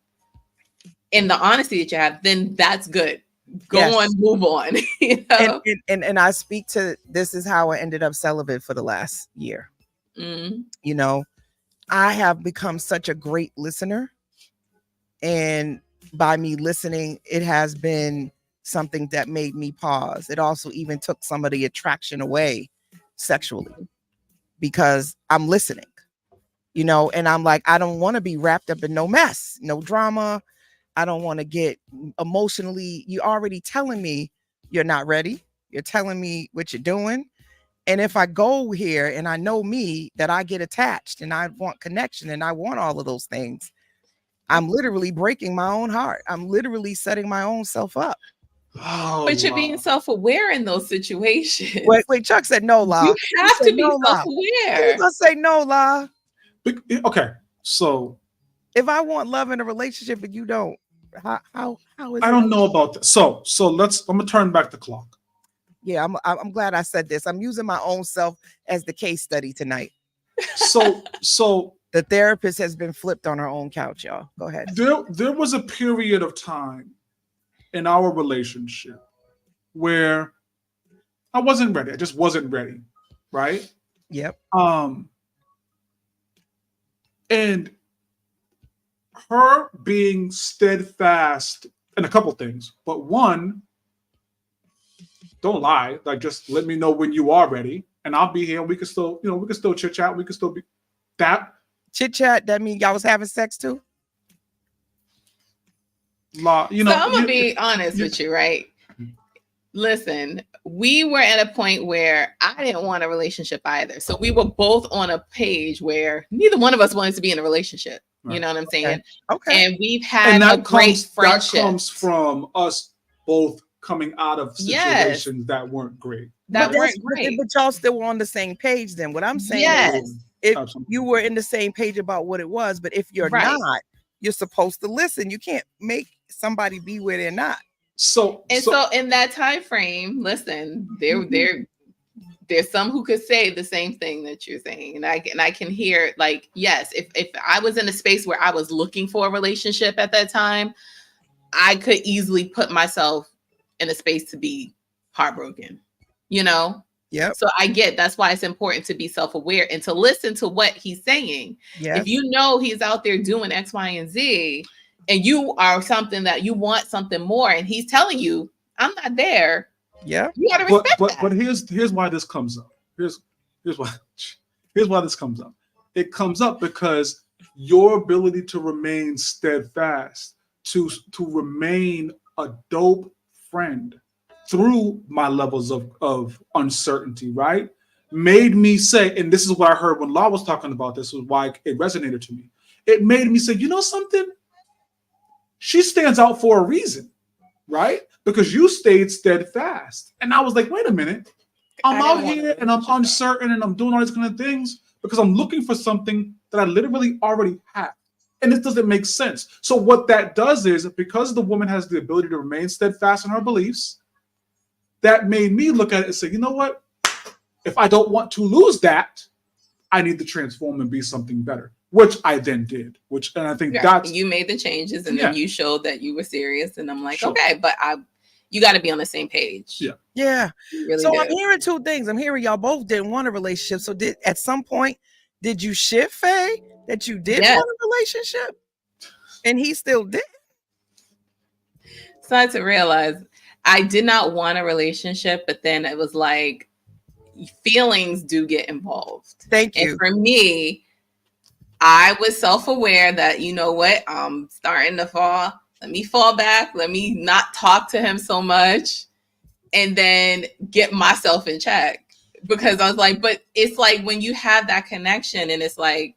and the honesty that you have, then that's good. Go on, move on. And I speak to, this is how I ended up celibate for the last year. I have become such a great listener, and by me listening, it has been something that made me pause. It also even took some of the attraction away sexually, because I'm listening, and I'm like, I don't want to be wrapped up in no mess, no drama. I don't want to get emotionally. You're already telling me you're not ready. You're telling me what you're doing. And if I go here and I know me, that I get attached and I want connection and I want all of those things, I'm literally breaking my own heart. I'm literally setting my own self up. Oh, but you're being self-aware in those situations. Wait, Chuck said no, La. You have to be self-aware. He's gonna say no, La. Okay, so if I want love in a relationship and you don't, how is I don't know about that. So I'm gonna turn back the clock. Yeah, I'm glad I said this. I'm using my own self as the case study tonight. So the therapist has been flipped on her own couch, y'all. Go ahead. There was a period of time in our relationship where I wasn't ready. I just wasn't ready. Right. Yep. And her being steadfast in a couple things, but one, don't lie. Like, just let me know when you are ready, and I'll be here. We can still, we can still chit chat. We can still be that chit chat. That means y'all was having sex too. So I'm gonna be honest with you, right? Listen, we were at a point where I didn't want a relationship either. So we were both on a page where neither one of us wanted to be in a relationship. Right. You know what I'm saying? Okay. And we've had a great friendship. That comes from us both coming out of situations that weren't great. But y'all still were on the same page then. What I'm saying is if you were in the same page about what it was, but if you're not, you're supposed to listen. You can't make somebody be where they're not. So in that time frame, listen, there's some who could say the same thing that you're saying, and I can hear, like, yes, if I was in a space where I was looking for a relationship at that time, I could easily put myself in a space to be heartbroken, Yeah. So I get that's why it's important to be self-aware and to listen to what he's saying. Yes. If you know he's out there doing X, Y, and Z, and you are something that you want something more, and he's telling you, I'm not there. Yeah. You gotta respect that. But here's why this comes up. Here's why this comes up. It comes up because your ability to remain steadfast, to remain a dope friend through my levels of uncertainty, right? Made me say, and this is what I heard when Law was talking about this, was why it resonated to me. It made me say, you know something? She stands out for a reason, right? Because you stayed steadfast. And I was like, wait a minute. I'm out here and I'm uncertain and I'm doing all these kind of things because I'm looking for something that I literally already have. And this doesn't make sense. So what that does is, because the woman has the ability to remain steadfast in her beliefs, that made me look at it and say, you know what? If I don't want to lose that, I need to transform and be something better. Which I then did. And I think that's... You made the changes and then you showed that you were serious. And I'm like, okay, but you got to be on the same page. Yeah. Really I'm hearing two things. I'm hearing y'all both didn't want a relationship. So at some point, did you shift, Faye, that you did want a relationship? And he still did? So I had to realize I did not want a relationship, but then it was like feelings do get involved. Thank you. And for me, I was self-aware that, you know what, I'm starting to fall. Let me fall back. Let me not talk to him so much and then get myself in check. Because I was like, but it's like when you have that connection and it's like,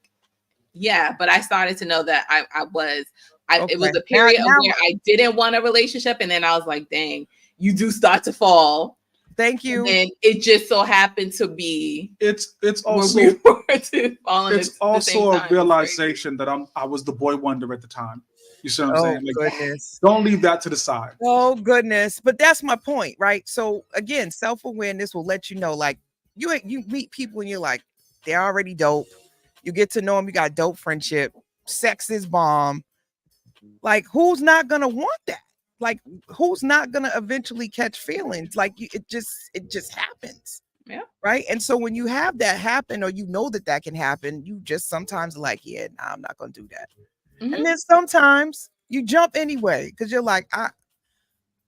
yeah, but I started to know that it was a period of where I didn't want a relationship. And then I was like, dang, you do start to fall. Thank you. And it just so happened to be it's also a realization that I was the boy wonder at the time. You see what I'm saying? Like, goodness. Don't leave that to the side. Oh goodness. But that's my point, right? So again, self-awareness will let you know, like, you meet people and you're like, they're already dope. You get to know them, you got dope friendship, sex is bomb. Like, who's not gonna want that? Like, who's not gonna eventually catch feelings? Like, it just happens. Yeah. Right. And so when you have that happen, or you know that can happen, you just sometimes like, yeah, nah, I'm not gonna do that. Mm-hmm. And then sometimes you jump anyway because you're like,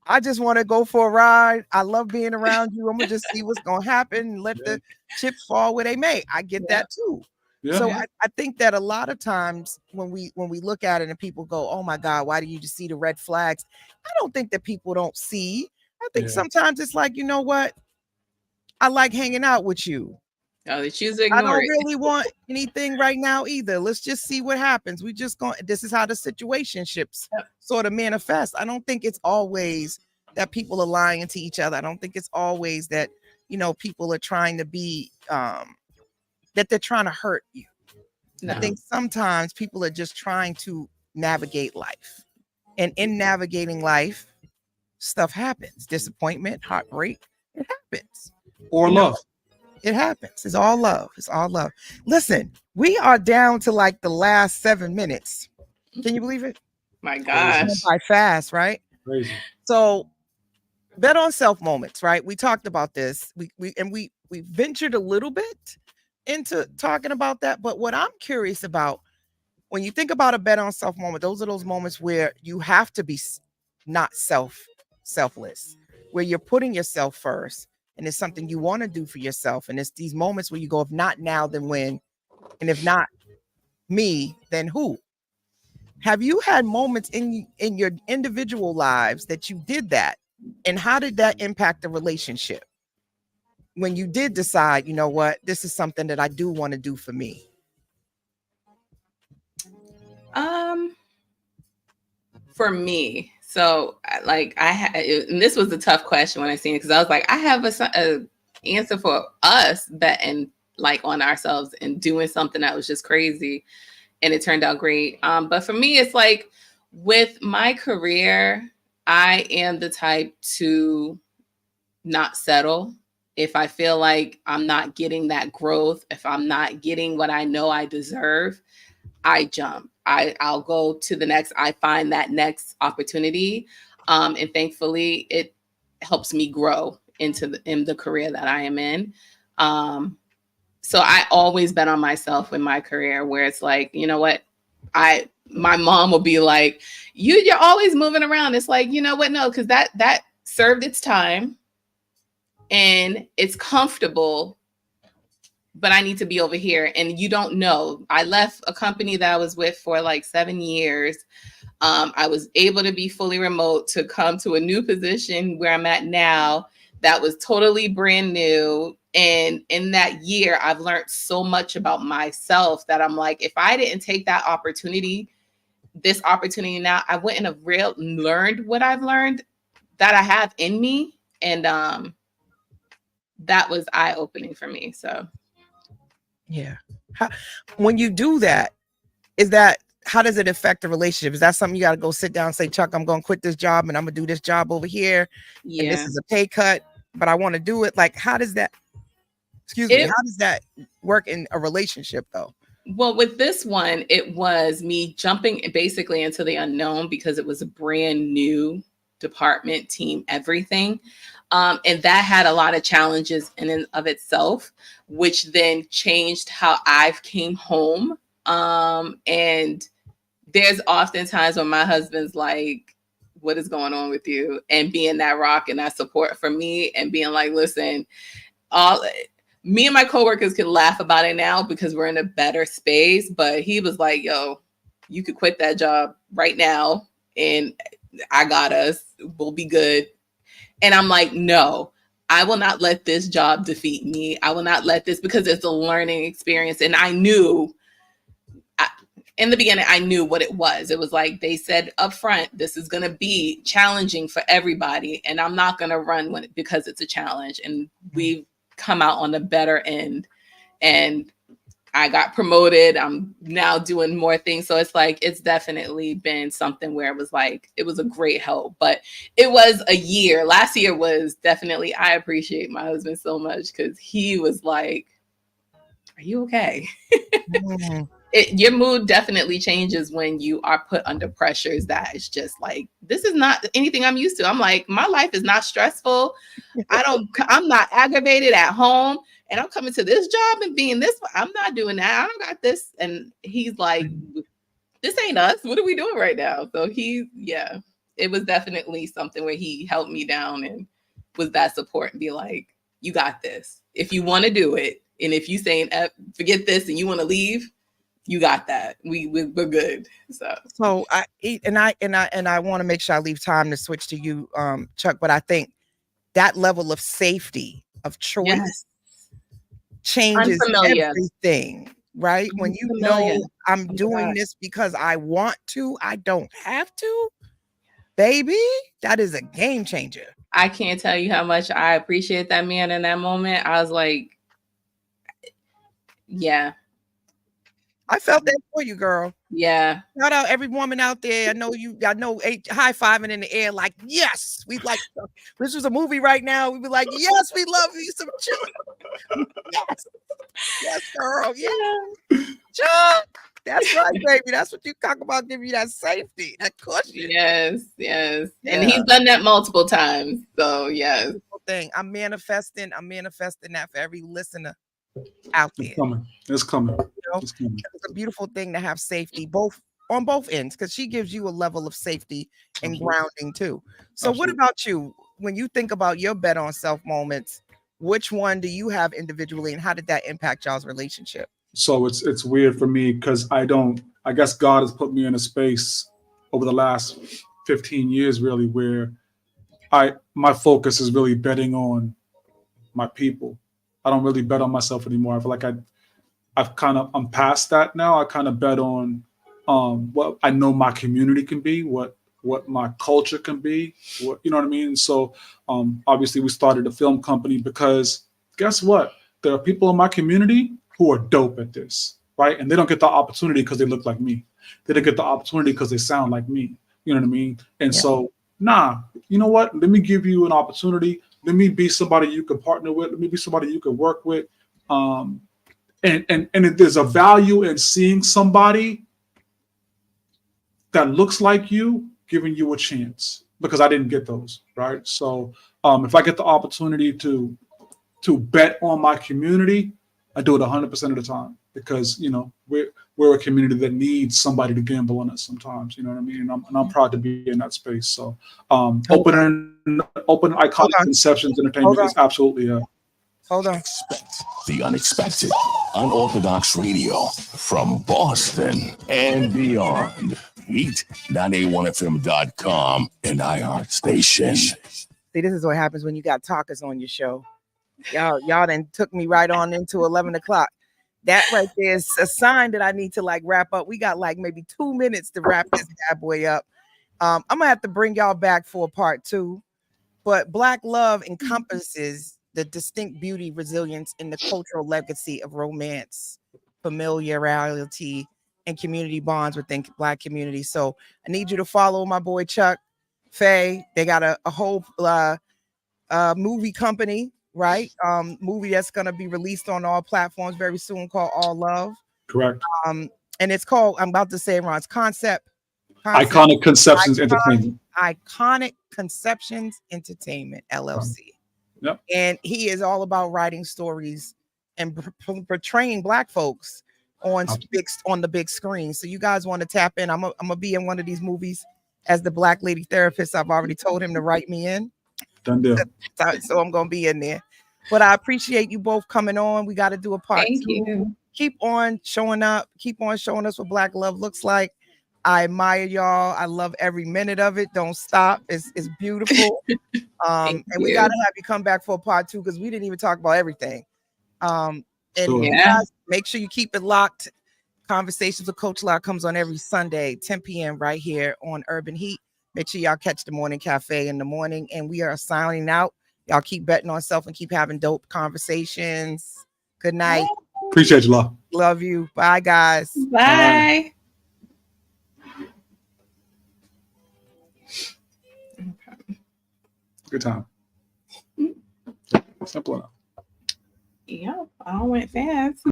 I just want to go for a ride. I love being around you. I'm gonna just see what's gonna happen and let the chips fall where they may. I get that too. Yeah. So I think that a lot of times when we look at it and people go, oh my God, why do you just see the red flags? I don't think that people don't see. I think sometimes it's like, you know what? I like hanging out with you. Oh, they choose to ignore I don't really want anything right now either. Let's just see what happens. This is how the situationships sort of manifest. I don't think it's always that people are lying to each other. I don't think it's always that, people are trying to be, that they're trying to hurt you. No. I think sometimes people are just trying to navigate life. And in navigating life, stuff happens. Disappointment, heartbreak, it happens. Or love. It happens. It's all love. It's all love. Listen, we are down to like the last 7 minutes. Can you believe it? My gosh. By fast, right? Crazy. So Bet on self moments, right? We talked about this. We ventured a little bit into talking about that. But what I'm curious about, when you think about a bet on self moment, those are those moments where you have to be not selfless, where you're putting yourself first, and it's something you want to do for yourself. And it's these moments where you go, if not now, then when? And if not me, then who? Have you had moments in your individual lives that you did that? And how did that impact the relationship? When you did decide, you know what, this is something that I do want to do for me. For me, so like and this was a tough question when I seen it, because I was like, I have a answer for us betting like on ourselves and doing something that was just crazy, and it turned out great. But for me, it's like with my career, I am the type to not settle. If I feel like I'm not getting that growth, if I'm not getting what I know I deserve, I jump. I'll go to the next. I find that next opportunity, and thankfully, it helps me grow in the career that I am in. So I always bet on myself in my career, where it's like, you know what, my mom will be like, you're always moving around. It's like, you know what, no, because that served its time, and it's comfortable. But I need to be over here. And you don't know. I left a company that I was with for like 7 years. I was able to be fully remote to come to a new position where I'm at now that was totally brand new. And in that year, I've learned so much about myself that I'm like, if I didn't take that opportunity, this opportunity now, I wouldn't have learned what I've learned that I have in me. And that was eye-opening for me. So. Yeah. When you do that, how does it affect the relationship? Is that something you got to go sit down and say, Chuck, I'm going to quit this job and I'm going to do this job over here. Yeah. And this is a pay cut, but I want to do it. Like, how does that work in a relationship though? Well, with this one, it was me jumping basically into the unknown because it was a brand new department, team, everything. And that had a lot of challenges in and of itself, which then changed how I came home. And there's often times when my husband's like, what is going on with you? And being that rock and that support for me, and being like, listen, me and my coworkers can laugh about it now because we're in a better space. But he was like, yo, you could quit that job right now and I got us. We'll be good. And I'm like, no, I will not let this job defeat me. I will not let this, because it's a learning experience. And I knew in the beginning, I knew what it was. It was like they said up front, this is going to be challenging for everybody. And I'm not going to run because it's a challenge. And we've come out on the better end. And I got promoted. I'm now doing more things. So it's like, it's definitely been something where it was like, it was a great help, but it was a year. Last year was definitely, I appreciate my husband so much because he was like, are you okay? Mm-hmm. Your mood definitely changes when you are put under pressures that is just like, this is not anything I'm used to. I'm like, my life is not stressful. I'm not aggravated at home. And I'm coming to this job and being this, I'm not doing that. I don't got this. And he's like, this ain't us. What are we doing right now? So it was definitely something where he helped me down and was that support and be like, you got this. If you want to do it. And if you saying, forget this and you want to leave, you got that. We're good. So I want to make sure I leave time to switch to you, Chuck. But I think that level of safety, of choice, changes everything, right? When you know I'm doing this because I want to, I don't have to, baby, that is a game changer. I can't tell you how much I appreciate that man in that moment. I was like, yeah. I felt that for you, girl. Yeah. Shout out every woman out there. I know high-fiving in the air like, yes, we like, this was a movie right now. We'd be like, yes, we love you some Chuck. Yes, girl. Yeah. Chuck, That's right, baby. That's what you talk about, give you that safety, that cushion. Yes, yes. And Yeah. he's done that multiple times. So yes. Thing. I'm manifesting that for every listener out there. It's coming. You know, It's coming. it's a beautiful thing to have safety on both ends, because she gives you a level of safety and Absolutely. grounding too. So Absolutely. what about you? When you think about your bet on self moments, which one do you have individually, and how did that impact y'all's relationship? So it's weird for me because I guess God has put me in a space over the last 15 years really where my focus is really betting on my people. I don't really bet on myself anymore. I feel like I'm past that now. I kind of bet on what I know my community can be, what my culture can be, what, you know what I mean? So obviously we started a film company because guess what? There are people in my community who are dope at this, right? And they don't get the opportunity because they look like me. They don't get the opportunity because they sound like me. You know what I mean? And so, you know what? Let me give you an opportunity. Let me be somebody you can partner with. Let me be somebody you can work with. And there's a value in seeing somebody that looks like you giving you a chance, because I didn't get those, right? So if I get the opportunity to bet on my community, I do it 100% of the time, because we're a community that needs somebody to gamble on us sometimes. You know what I mean? And I'm proud to be in that space. So open iconic conceptions entertainment is absolutely Hold on. Expect the unexpected. Unorthodox radio from Boston and beyond. Meet 981fm.com and iHeart Station. See, this is what happens when you got talkers on your show. Y'all then took me right on into 11 o'clock. That right there is a sign that I need to like wrap up. We got like maybe 2 minutes to wrap this bad boy up. I'm gonna have to bring y'all back for a part 2. But Black love encompasses the distinct beauty, resilience, and the cultural legacy of romance, familiarity, and community bonds within Black communities. So I need you to follow my boy Chuck, Faye. They got a whole movie company, right? Movie that's gonna be released on all platforms very soon called All Love. correct. And it's called, I'm about to say it wrong, it's Iconic Conceptions Entertainment. Iconic Conceptions Entertainment, LLC. Yep. And he is all about writing stories and portraying Black folks on the big screen. So you guys want to tap in. I'm gonna be in one of these movies as the Black lady therapist. I've already told him to write me in. Done deal. So I'm gonna be in there. But I appreciate you both coming on. We got to do a part 2. You. Keep on showing up. Keep on showing us what Black love looks like. I admire y'all. I love every minute of it. Don't stop. It's beautiful. And we got to have you come back for a part 2, because we didn't even talk about everything. And you guys, make sure you keep it locked. Conversations with Coach La comes on every Sunday, 10 p.m. right here on Urban Heat. Make sure y'all catch the Morning Cafe in the morning. And we are signing out. Y'all keep betting on self and keep having dope conversations. Good night. Appreciate you, love. Love you. Bye, guys. Bye. Good time. Simple enough. Yep, I went fast.